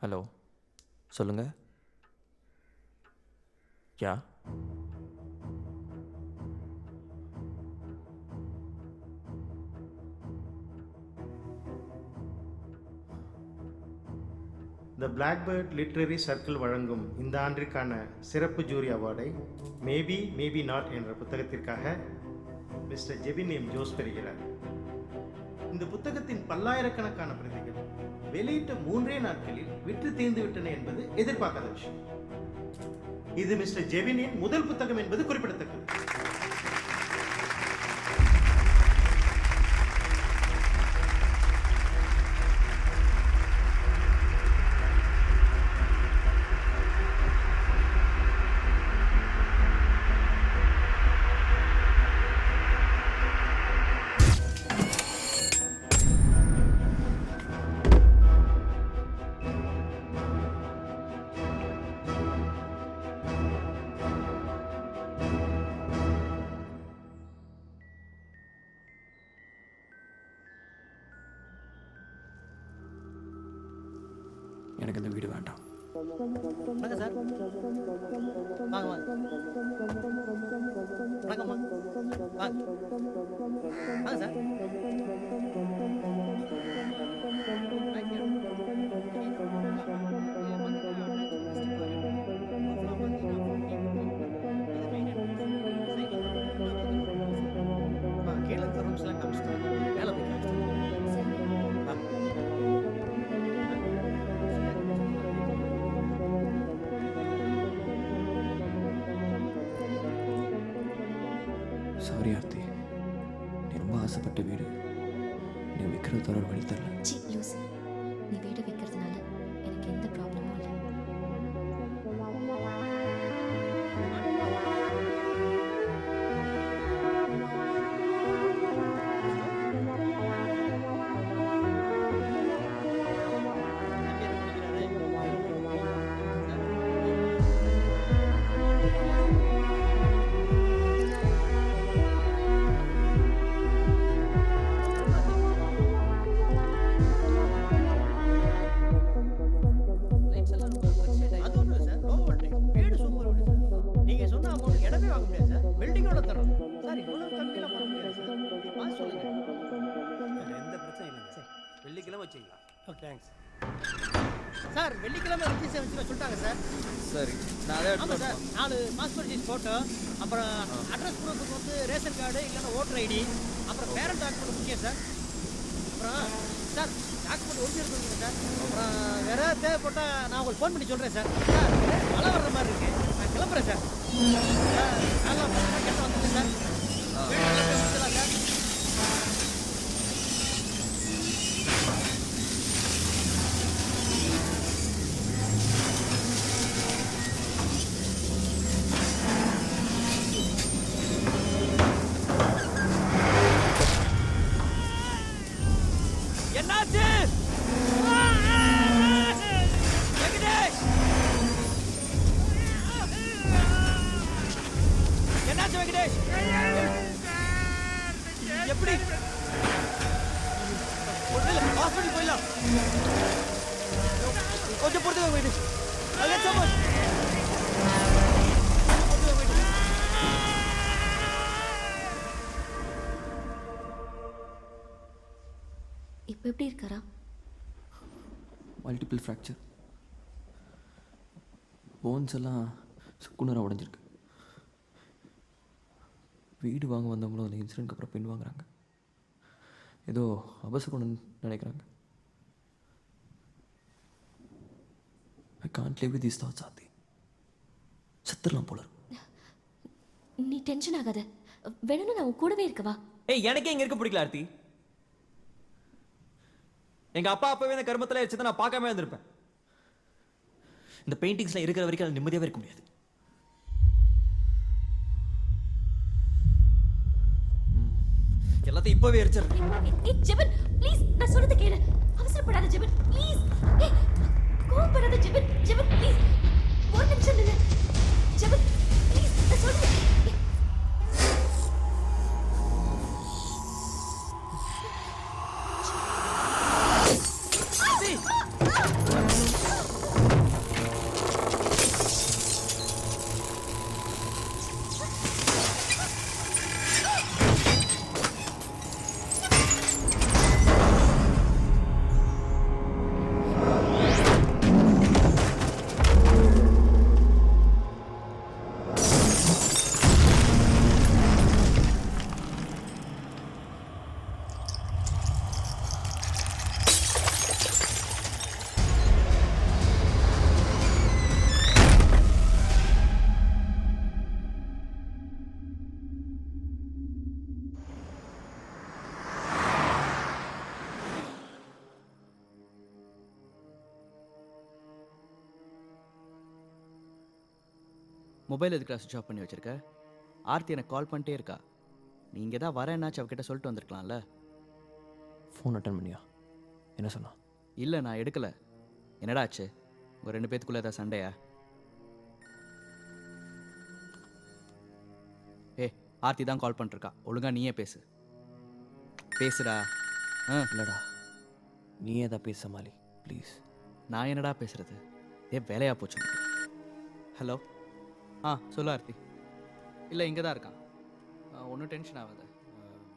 ஹலோ, சொல்லுங்கள். யா, த பிளாக்பேர்ட் லிட்ரரி சர்க்கிள் வழங்கும் இந்த ஆண்டிற்கான சிறப்பு ஜூரி அவார்டை மேபி மேபி நாட் என்ற புத்தகத்திற்காக மிஸ்டர் ஜெபின் எம் ஜோஸ் பெறுகிறார். இந்த புத்தகத்தின் பல்லாயிரக்கணக்கான பிரதிகள் வெளியிட்ட 3 நாட்களில் விற்று தீர்ந்து விட்டன என்பது எதிர்பார்க்காத விஷயம். இது மிஸ்டர் ஜெபினின் முதல் புத்தகம் என்பது குறிப்பிடத்தக்கது. எனக்கு இந்த வீடு வேண்டாம். வணக்கம் சார். வாங்க வாங்க. வணக்கம்மா. வாங்க வாங்க சார். கீழே இருக்க ரூம்ஸ்லாம் காமிச்சிட்டு மேலே போய் சாரி ஆர்த்தி, நீ ரொம்ப ஆசைப்பட்ட வீடு நீ விற்கிறது தவிர ஒரு வழி தரல. சி லூஸ், நீ வீடு விற்கிறதுனால எனக்கு எந்த ப்ராப்ளமும் இல்லை. அது ஒன்றும் சார், நோ ஒன்றிங். வீடு சூப்பர் வீடு சார். நீங்கள் சொன்ன அமௌண்ட் இடமே வாங்க முடியாது சார், பில்டிங்கோட தரோம் சார். இவ்வளோ கம்மியில் பண்ண முடியாது சார். பார்த்து சொல்லுங்க. எந்த பிரச்சனையும் இல்லைங்க சார். வெள்ளிக்கிழமை வச்சுக்கலாம். Okay thanks sir. வெள்ளிக்கிழமை ரிஜிஸ்டர் வச்சு சொல்லிட்டாங்க சார். சரி, நான் அதை ஆமாம் சார். 4 பாஸ்போர்ட் சைஸ் ஃபோட்டோ, அப்புறம் அட்ரஸ் ப்ரூஃபுக்கு வந்து ரேஷன் கார்டு இல்லைன்னா ஓட்டர் ஐடி, அப்புறம் பேரண்ட் டாக்குமெண்ட் முக்கியம் சார். அப்புறம் சார் டாக்குமெண்ட் ஒரிஜினல் கொடுங்க சார். அப்புறம் வேற தேவைப்பட்டால் நான் உங்களுக்கு ஃபோன் பண்ணி சொல்கிறேன் சார். சார் மழை வர்ற மாதிரி இருக்கு, நான் கிளம்புறேன் சார். சார் நல்லா கேட்டு வந்துட்டேன் சார். வந்துடலாம் சார். என்னாச்சு? வெங்கடேஷ்! என்னாச்சு வெங்கடேஷ்? எப்படி? ஹாஸ்பிட்டல் போயிடலாம். கொஞ்சம் பொறுத்து வெங்கடேஷ். I'll get someone. இப்போ எப்படி இருக்காரா? மல்டிபிள் ஃப்ராக்சர், போன்ஸ் எல்லாம் சுக்குநராக உடைஞ்சிருக்கு. வீடு வாங்க வந்தவங்களும் அந்த இன்சிடென்ட்க்கு அப்புறம் பின் வாங்குறாங்க. ஏதோ அபசகுணம்னு நினைக்கிறாங்க. I can't live with these thoughts Aarthi. செத்துடலாம் போல இருக்கு. நீ டென்ஷன் ஆகாத, வேணும்னு நான் உன் கூடவே இருக்கவா? ஏய், எனக்கே இங்கே இருக்க பிடிக்கல ஆர்த்தி. எங்கள் அப்பா அப்பவே இந்த கர்மத்தில் வச்சு நான் பார்க்காம இருந்திருப்பேன். இந்த பெயிண்டிங்ஸ்லாம் இருக்கிற வரைக்கும் அது நிம்மதியாகவே இருக்க முடியாது. எல்லாத்தையும் இப்போவே எரிச்சிடுறேன். ஜெபன் ப்ளீஸ், நான் சொல்றது கேளு. அவசரப்படாத ஜெபன் ப்ளீஸ். கோவப்படாத ஜெபன். ஜெபன் ப்ளீஸ், ஒரு நிமிஷம் நில்லு. ஜெபன் ப்ளீஸ், நான் சொல்றது. மொபைல் எதுக்குடா சுவிட்ச் ஆஃப் பண்ணி வச்சிருக்க? ஆர்த்தி எனக்கு கால் பண்ணிட்டே இருக்கா. நீ இங்கே தான் வரேன்னாச்சு அவகிட்ட சொல்லிட்டு வந்திருக்கலாம்ல. ஃபோன் அட்டன் பண்ணியா? என்ன சொன்னா? இல்லை, நான் எடுக்கலை. என்னடா ஆச்சு? உங்கள் 2 பேத்துக்குள்ளே ஏதாவது சண்டையா? ஆர்த்தி தான் கால் பண்ணிருக்கா. ஒழுங்கா நீயே பேசு. பேசுடா. இல்லைடா, நீயே தான் பேச சமாளி ப்ளீஸ். நான் என்னடா பேசுறது? வேலையா போச்சு. ஹலோ. சொல்லு ஆர்த்தி. இல்லை இங்கே தான் இருக்கான். ஒன்றும் டென்ஷன் ஆகாது.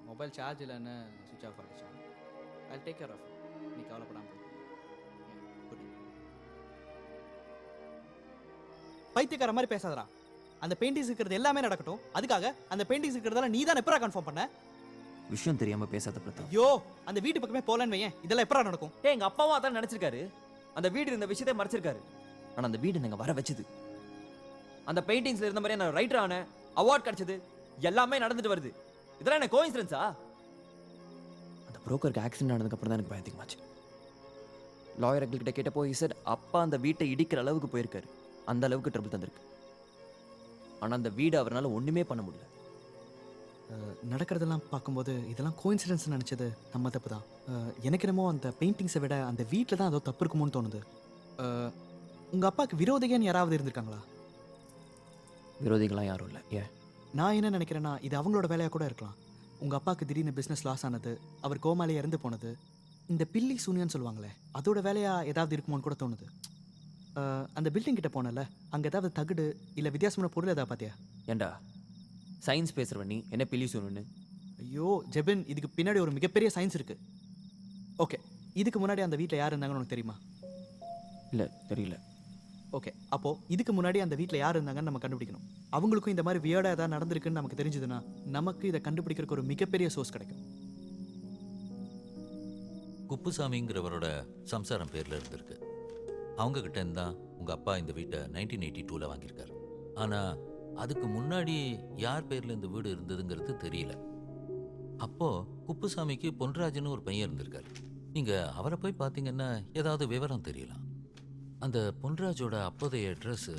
மொபைல் சார்ஜ் இல்லைன்னு சுவிட்ச் ஆஃப் ஆகிடுச்சான். I take care of. நீ கவலைப்படாமல் குட். பைத்தியக்கார மாதிரி பேசாதடா. அந்த பெயிண்டிங்ஸ் இருக்கிறது எல்லாமே நடக்கட்டும். அதுக்காக அந்த பெயிண்டிங்ஸ் இருக்கிறதெல்லாம் நீ தான் எப்பரா கன்ஃபார்ம் பண்ண? விஷயம் தெரியாம பேசாத பிரதா. ஐயோ, அந்த வீட்டு பக்கமே போலன்னு வையேன், இதெல்லாம் எப்பரா நடக்கும்? எங்க அப்பாவும் அதான் நினைச்சிருக்காரு. அந்த வீடு இருந்த விஷயத்தை மறைச்சிருக்காரு. ஆனா அந்த வீடு நீங்க வர வச்சது, அந்த பெயிண்டிங்ஸ்ல இருந்த மாதிரி நான் ரைட்டர் ஆன, அவார்ட் கிடைச்சது, எல்லாமே நடந்துட்டு வருது. இதெல்லாம் என்ன கோஇன்சிடென்ஸா? அந்த புரோக்கருக்கு ஆக்சிடென்ட் ஆனதுக்கு அப்புறம் தான் எனக்கு பயந்துக்குமாச்சு. லாயர் கிட்ட கேட்டப்போ சார் அப்பா அந்த வீட்டை இடிக்கிற அளவுக்கு போயிருக்காரு. அந்த அளவுக்கு ட்ரபிள் தந்திருக்கு. ஆனா அந்த வீடு அவரால் ஒண்ணுமே பண்ண முடியல. நடக்கிறதெல்லாம் பார்க்கும்போது இதெல்லாம் கோஇன்சிடென்ஸ் நினச்சது நம்ம தப்பு தான். எனக்கு என்னமோ அந்த பெயிண்டிங்ஸை விட அந்த வீட்டில் தான் ஏதோ தப்பு இருக்குமோன்னு தோணுது. உங்கள் அப்பாவுக்கு விரோதிகன்னு யாராவது இருந்திருக்காங்களா? விரோதிகளாம் யாரும் இல்லை. ஏன்? நான் என்ன நினைக்கிறேன்னா இது அவங்களோட வேலையாக கூட இருக்கலாம். உங்கள் அப்பாவுக்கு திடீர்னு பிஸ்னஸ் லாஸ் ஆனது, அவர் கோமாலே இறந்து போனது, இந்த பில்லி சூனியான்னு சொல்லுவாங்களே, அதோட வேலையாக ஏதாவது இருக்குமோன்னு கூட தோணுது. அந்த பில்டிங் கிட்ட போனல, அங்கே ஏதாவது தகுடு இல்லை வித்தியாசமான பொருள் ஏதாவது பார்த்தியா? ஏண்டா சயின்ஸ் பேசுகிறவ நீ என்ன பில்லி சூனியன்னு? ஐயோ ஜெபின், இதுக்கு பின்னாடி ஒரு மிகப்பெரிய சயின்ஸ் இருக்குது. ஓகே, இதுக்கு முன்னாடி அந்த வீட்டில் யார் இருந்தாங்கன்னு உனக்கு தெரியுமா? இல்லை, தெரியல. ஓகே, அப்போது இதுக்கு முன்னாடி அந்த வீட்டில் யார் இருந்தாங்கன்னு நம்ம கண்டுபிடிக்கணும். அவங்களுக்கும் இந்த மாதிரி வியர்டாக ஏதாவது நடந்திருக்குன்னு நமக்கு தெரிஞ்சதுன்னா நமக்கு இதை கண்டுபிடிக்கிறதுக்கு ஒரு மிகப்பெரிய சோர்ஸ் கிடைக்கும். குப்புசாமிங்கிறவரோட சம்சாரம் பேரில் இருந்திருக்கு. அவங்க கிட்ட இருந்தான் உங்கள் அப்பா இந்த வீட்டை 1982 வாங்கியிருக்காரு. ஆனால் அதுக்கு முன்னாடி யார் பேரில் இந்த வீடு இருந்ததுங்கிறது தெரியல. அப்போது குப்புசாமிக்கு பொன்ராஜ்னு ஒரு பையன் இருந்திருக்காரு. நீங்கள் அவரை போய் பார்த்தீங்கன்னா ஏதாவது விவரம் தெரியலாம். அந்த பொன்ராஜோட அப்போதைய அட்ரஸ்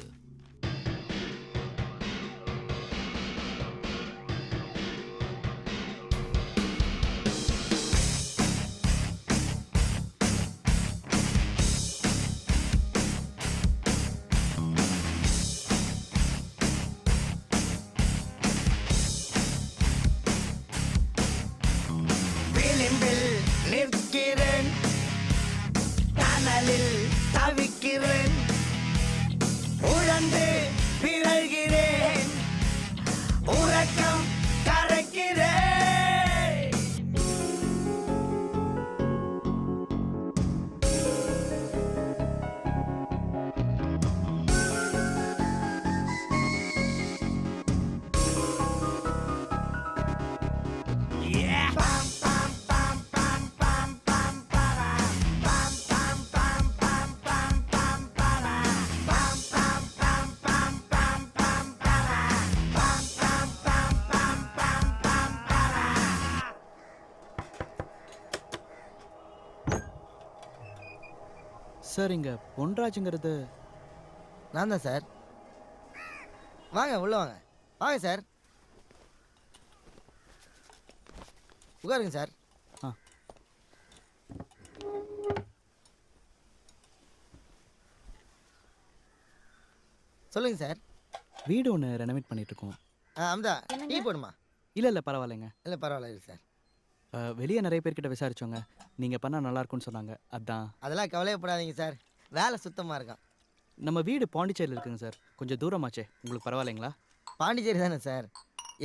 விளிம்பில் நிற்கிறேன், கனலில் தவிக்கிறேன், உழந்து பிறழ்கிறேன், உறக்கம் கரைக்கிறேன். சார், இங்கே பொன்ராஜுங்கிறது நான் தான் சார். வாங்க உள்ளே வாங்க. வாங்க சார், உட்காருங்க சார். சொல்லுங்க சார். வீடு ஒன்று ரெனோவேட் பண்ணிகிட்ருக்கோம். அம்தா டீ போடுமா? இல்லை பரவாயில்லைங்க. இல்லை பரவாயில்ல சார். வெளியே நிறைய பேர்கிட்ட விசாரிச்சோங்க, நீங்கள் பண்ணால் நல்லாயிருக்குன்னு சொன்னாங்க. அதான். அதெல்லாம் கவலையப்படாதீங்க சார், வேலை சுத்தமாக இருக்கான். நம்ம வீடு பாண்டிச்சேரியில் இருக்குங்க சார். கொஞ்சம் தூரமாச்சே, உங்களுக்கு பரவாயில்லைங்களா? பாண்டிச்சேரி தானே சார்?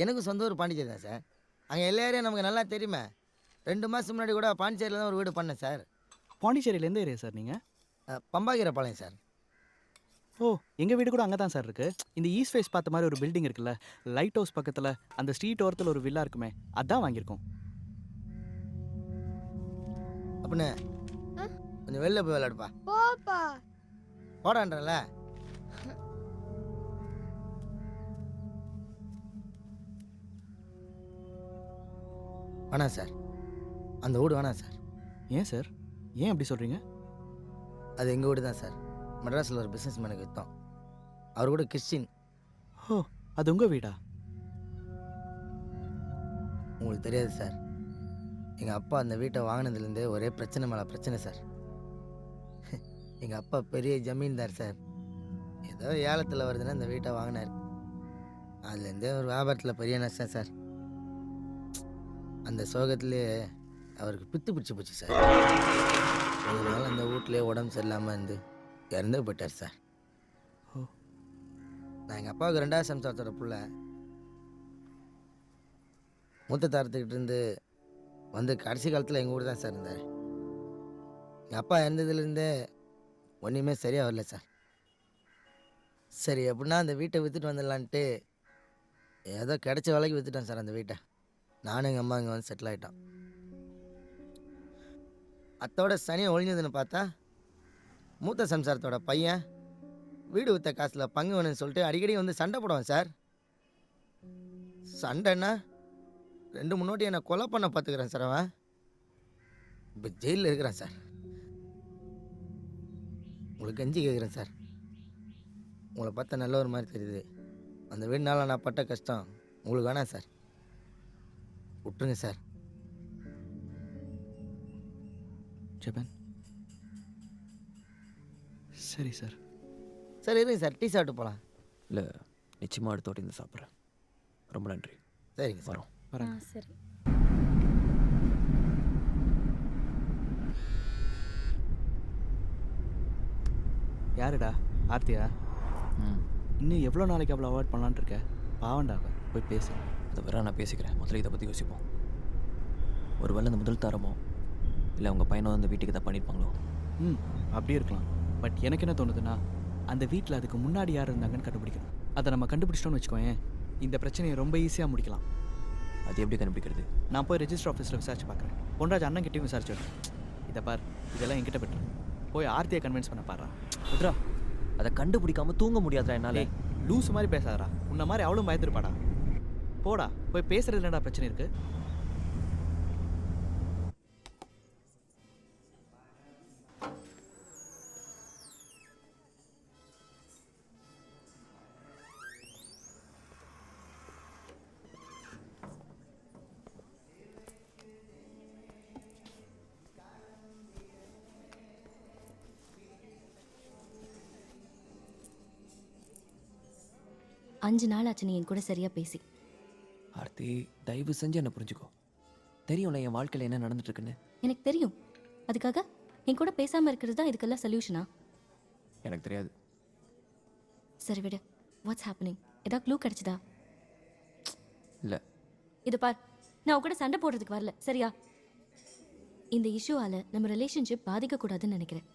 எனக்கும் சொந்த ஊர் பாண்டிச்சேரி தான் சார். அங்கே எல்லா ஏரியா நமக்கு நல்லா தெரியுமே. 2 மாதம் முன்னாடி கூட பாண்டிச்சேரியில் தான் ஒரு வீடு பண்ணேன் சார். பாண்டிச்சேரியில் எந்த ஏரியா சார் நீங்கள்? பம்பாகீரப்பாளையம் சார். ஓ, எங்கள் வீடு கூட அங்கே தான் சார் இருக்குது. இந்த ஈஸ்ட் ஃபேஸ் பார்த்த மாதிரி ஒரு பில்டிங் இருக்குல்ல, லைட் ஹவுஸ் பக்கத்தில் அந்த ஸ்ட்ரீட் ஓரத்தில் ஒரு வில்லா இருக்குமே, அதான் வாங்கியிருக்கோம். அப்படின்னா கொஞ்சம் வெளில போய் விளையாடுப்பா. போப்பா போடான்றல. வேணாம் சார், அந்த வீடு வேணாம் சார். ஏன் சார், ஏன் அப்படி சொல்கிறீங்க? அது எங்கள் வீடு தான் சார். மெட்ராஸில் ஒரு பிஸ்னஸ் மேனுக்கு விற்றோம். அவர் கூட கிறிஸ்டின். ஓ, அது உங்கள் வீடா? உங்களுக்கு தெரியாது சார், எங்கள் அப்பா அந்த வீட்டை வாங்கினதுலேருந்தே ஒரே பிரச்சனை மேலே பிரச்சனை சார். எங்கள் அப்பா பெரிய ஜமீன்தார் சார். ஏதோ ஏலத்தில் வருதுன்னா அந்த வீட்டை வாங்கினார். அதுலேருந்தே ஒரு வியாபாரத்தில் பெரிய நஷ்டம் சார். அந்த சோகத்திலே அவருக்கு பித்து பிடிச்சி போச்சு சார். கொஞ்ச நாள் அந்த வீட்லேயே உடம்பு சரியில்லாமல் இருந்து இறந்து போயிட்டார் சார். நான் எங்கள் அப்பாவுக்கு 2வது சம்சாரத்தோட பிள்ளை. மூத்த தாரத்துக்கிட்ட இருந்து வந்து கடைசி காலத்தில் எங்கள் ஊர் தான் சார் இருந்தார். எங்கள் அப்பா இறந்ததுலேருந்தே ஒன்றுமே சரியாக வரல சார். சரி எப்படின்னா அந்த வீட்டை விற்றுட்டு வந்துடலான்ட்டு ஏதோ கிடைச்ச வேலைக்கு விற்றுட்டேன் சார் அந்த வீட்டை. நானும் எங்கள் அம்மா இங்கே வந்து செட்டில் ஆகிட்டோம். அத்தோட சனியை ஒழிஞ்சதுன்னு பார்த்தா மூத்த சம்சாரத்தோட பையன் வீடு விற்ற காசில் பங்கு வேணும்னு சொல்லிட்டு அடிக்கடி வந்து சண்டை போடுவான் சார். சண்டைன்னா 2 முன்னோட்டி என்னை கொலை பண்ண பார்த்துக்கிறேன் சார். அவன் இப்போ ஜெயிலில் இருக்கிறான் சார். உங்களுக்கு கஞ்சி கேட்குறேன் சார். உங்களை பார்த்தா நல்ல ஒரு மாதிரி தெரியுது. அந்த வீடுனால நான் பட்ட கஷ்டம் உங்களுக்கு வேணாம் சார். விட்டுருங்க சார். ஜெபன் சரி சார். சார் இருங்க சார், டீ சாப்பிட்டு போகலாம். இல்லை, நிச்சயமாக அடுத்த வாட்டி இருந்து சாப்பிட்றேன். ரொம்ப நன்றி. சரிங்க சார். வரோம். சரி. யாருடா? ஆர்த்தியா? இன்னும் எவ்வளோ நாளைக்கு அவ்வளோ அவாய்ட் பண்ணலான்னு இருக்க? பாவண்டா அவ. போய் பேசு. அதை வேற நான் பேசிக்கிறேன். முதல்ல இதை பற்றி யோசிப்போம். ஒரு வேளை அந்த முதல் தாரமோ இல்லை அவங்க பையனோ அந்த வீட்டுக்கு தான் பண்ணியிருப்பாங்களோ? அப்படியே இருக்கலாம். பட் எனக்கு என்ன தோணுதுன்னா, அந்த வீட்டில் அதுக்கு முன்னாடி யார் இருந்தாங்கன்னு கண்டுபிடிக்கணும். அதை நம்ம கண்டுபிடிச்சிட்டோன்னு வச்சுக்கோயேன், இந்த பிரச்சனையை ரொம்ப ஈஸியாக முடிக்கலாம். அது எப்படி கண்டுபிடிக்கிறது? நான் போய் ரெஜிஸ்டர் ஆஃபீஸில் விசாரிச்சு பார்க்குறேன். பொன்ராஜ் அண்ணன் கிட்டேயும் விசாரிச்சு. இதை பார், இதெல்லாம் என்கிட்ட பெற்று போய் ஆர்த்தியை கன்வின்ஸ் பண்ண பாடுறா. விட்ரா, அதை கண்டுபிடிக்காமல் தூங்க முடியாதுடா என்னால். லூஸ் மாதிரி பேசாதடா. உன்ன மாதிரி அவளும் பயந்துருப்பாடா. போடா, போய் பேசுறது என்னடா பிரச்சனை இருக்குது? அஞ்சு நாள் ஆச்சு நீ என் கூட சரியா பேசி. ஆர்த்தி, தயவு செஞ்சு என்ன புரிஞ்சுக்கோ. தெரியும்ல என் வாழ்க்கையில் என்ன நடந்துட்டு இருக்குன்னு. எனக்கு தெரியும். அதுக்காக என் கூட பேசாம இருக்கிறது தான் இதுக்கெல்லாம் சொல்யூஷனா? எனக்கு தெரியாது. சரி விடு. What's happening? ஏதாவது க்ளூ கிடைச்சதா? இல்லை. இது பார், நான் உன் கூட சண்டை போடுறதுக்கு வரல, சரியா? இந்த இஷ்யூவால நம்ம ரிலேஷன்ஷிப் பாதிக்க கூடாதுன்னு நினைக்கிறேன்.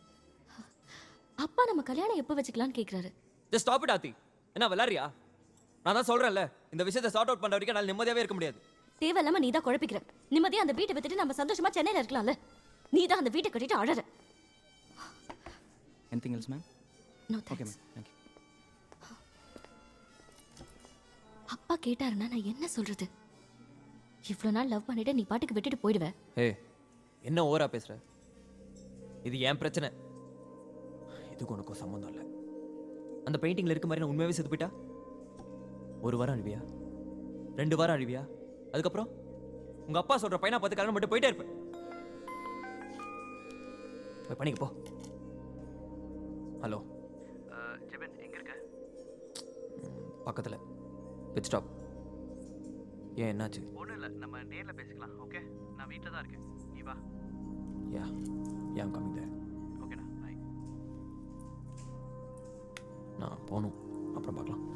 அப்பா நம்ம கல்யாணம் எப்போ வச்சுக்கலான்னு கேட்குறாரு. Just stop it Aarthi. என்ன விளாட்றியா? நான் தான் சொல்கிறேன்ல, இந்த விஷயத்தை சார்ட் அவுட் பண்ணுற வரைக்கும் நான் நிம்மதியாகவே இருக்க முடியாது. தேவையில்லாம நீ தான் குழப்பிக்கிற. நிம்மதியா அந்த வீட்டை விட்டுட்டு நம்ம சந்தோஷமா சென்னையில இருக்கலாம்ல. நீ தான் அந்த வீட்டை கட்டிட்டு அழற. Anything else ma'am? No okay thanks. Ma'am, thank you. அப்பா கேட்டாருன்னா நான் என்ன சொல்றது? இவ்வளோ நாள் லவ் பண்ணிட்டு நீ பாட்டுக்கு விட்டுட்டு போயிடுவ. ஏய், என்ன ஓவரா பேசுற? இது என் பிரச்சனை. இதுக்கு உனக்கும் சம்மந்தம் இல்லை. அந்த பெயிண்டிங்கில் இருக்க மாதிரி நான் உண்மையாகவே செத்து போயிட்டா 1 வாரம் அழுவியா? 2 வாரம் அழுவியா? அதுக்கப்புறம் உங்க அப்பா சொல்ற பையனா பார்த்து கல்யாணம் மட்டும் போயிட்டே இருப்பேன். போய் பண்ணிக்க போ. ஹலோ ஜெபன், எங்கே இருக்க? பக்கத்தில் பிட் ஸ்டாப். ஏன் என்னாச்சு? ஒன்றும் இல்லை, நம்ம நேரில் பேசிக்கலாம். ஓகே, நான் வீட்டில் தான் இருக்கேன். நீ வா. Yeah I'm coming there. ஓகேடா, பாய். நான் போகணும், அப்புறம் பார்க்கலாம்.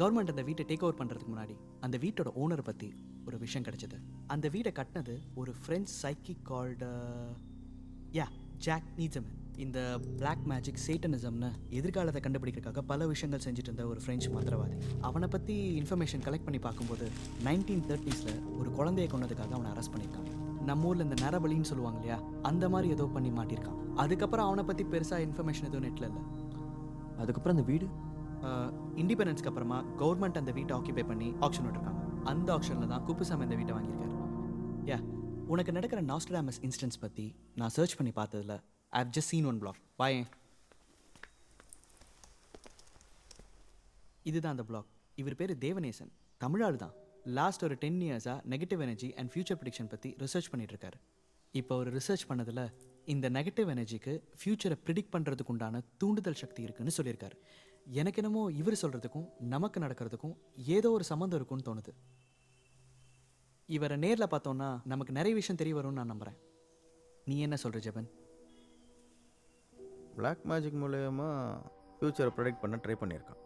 கவர்மெண்ட் அந்த வீட்டை டேக் ஓவர் பண்ணுறதுக்கு முன்னாடி அந்த வீட்டோட ஓனரை பற்றி ஒரு விஷயம் கிடைச்சது. அந்த வீட்டை கட்டினது ஒரு ஃப்ரெஞ்ச் சைக்கிக் கால்டு ஜாக் நீட்ஸமன். இந்த பிளாக் மேஜிக் சேட்டனிசம்னு எதிர்காலத்தை கண்டுபிடிக்கிறதுக்காக பல விஷயங்கள் செஞ்சுட்டு இருந்த ஒரு ஃப்ரெஞ்சு மந்திரவாதி. அவனை பற்றி இன்ஃபர்மேஷன் கலெக்ட் பண்ணி பார்க்கும்போது 1930s ஒரு குழந்தையை கொண்டதுக்காக அவனை அரெஸ்ட் பண்ணியிருக்காங்க. நம்ம ஊரில் இந்த நரபலின்னு சொல்லுவாங்க இல்லையா, அந்த மாதிரி ஏதோ பண்ணி மாட்டியிருக்கான். அதுக்கப்புறம் அவனை பற்றி பெருசாக இன்ஃபர்மேஷன் எதுவும் நெட்டில் இல்லை. அதுக்கப்புறம் அந்த வீடு இண்டிபெண்டன்ஸ்க்கு அப்புறமா கவர்மெண்ட் அந்த வீட்டை ஆக்கியபை பண்ணி ஆக்ஷன் விட்டுருக்காங்க. அந்த ஆக்ஷனில் தான் குப்புசாமி இந்த வீட்டை வாங்கியிருக்காரு. உனக்கு நடக்கிற நாஸ்ட்ராடமஸ் இன்சிடென்ட்ஸ் பற்றி நான் சர்ச் பண்ணி பார்த்ததில் I have just seen one black. வாயே, இதுதான் அந்த பிளாக். இவர் பேர் தேவநேசன், தமிழாள் தான். லாஸ்ட் ஒரு 10 இயர்ஸாக negative energy and future prediction பற்றி ரிசர்ச் பண்ணிகிட்ருக்காரு. இப்போ அவர் ரிசர்ச் பண்ணதில் இந்த நெகட்டிவ் எனர்ஜிக்கு ஃப்யூச்சரை ப்ரிடிக்ட் பண்ணுறதுக்கு உண்டான தூண்டுதல் சக்தி இருக்குன்னு சொல்லியிருக்காரு. எனக்கு என்னமோ இவர் சொல்கிறதுக்கும் நமக்கு நடக்கிறதுக்கும் ஏதோ ஒரு சம்மந்தம் இருக்குன்னு தோணுது. இவரை நேரில் பார்த்தோன்னா நமக்கு நிறைய விஷயம் தெரிய வரும்னு நான் நம்புகிறேன். நீ என்ன சொல்கிற ஜெபன்? பிளாக் மேஜிக் மூலயமா ஃப்யூச்சரை ப்ரொடெக்ட் பண்ண ட்ரை பண்ணியிருக்கான்.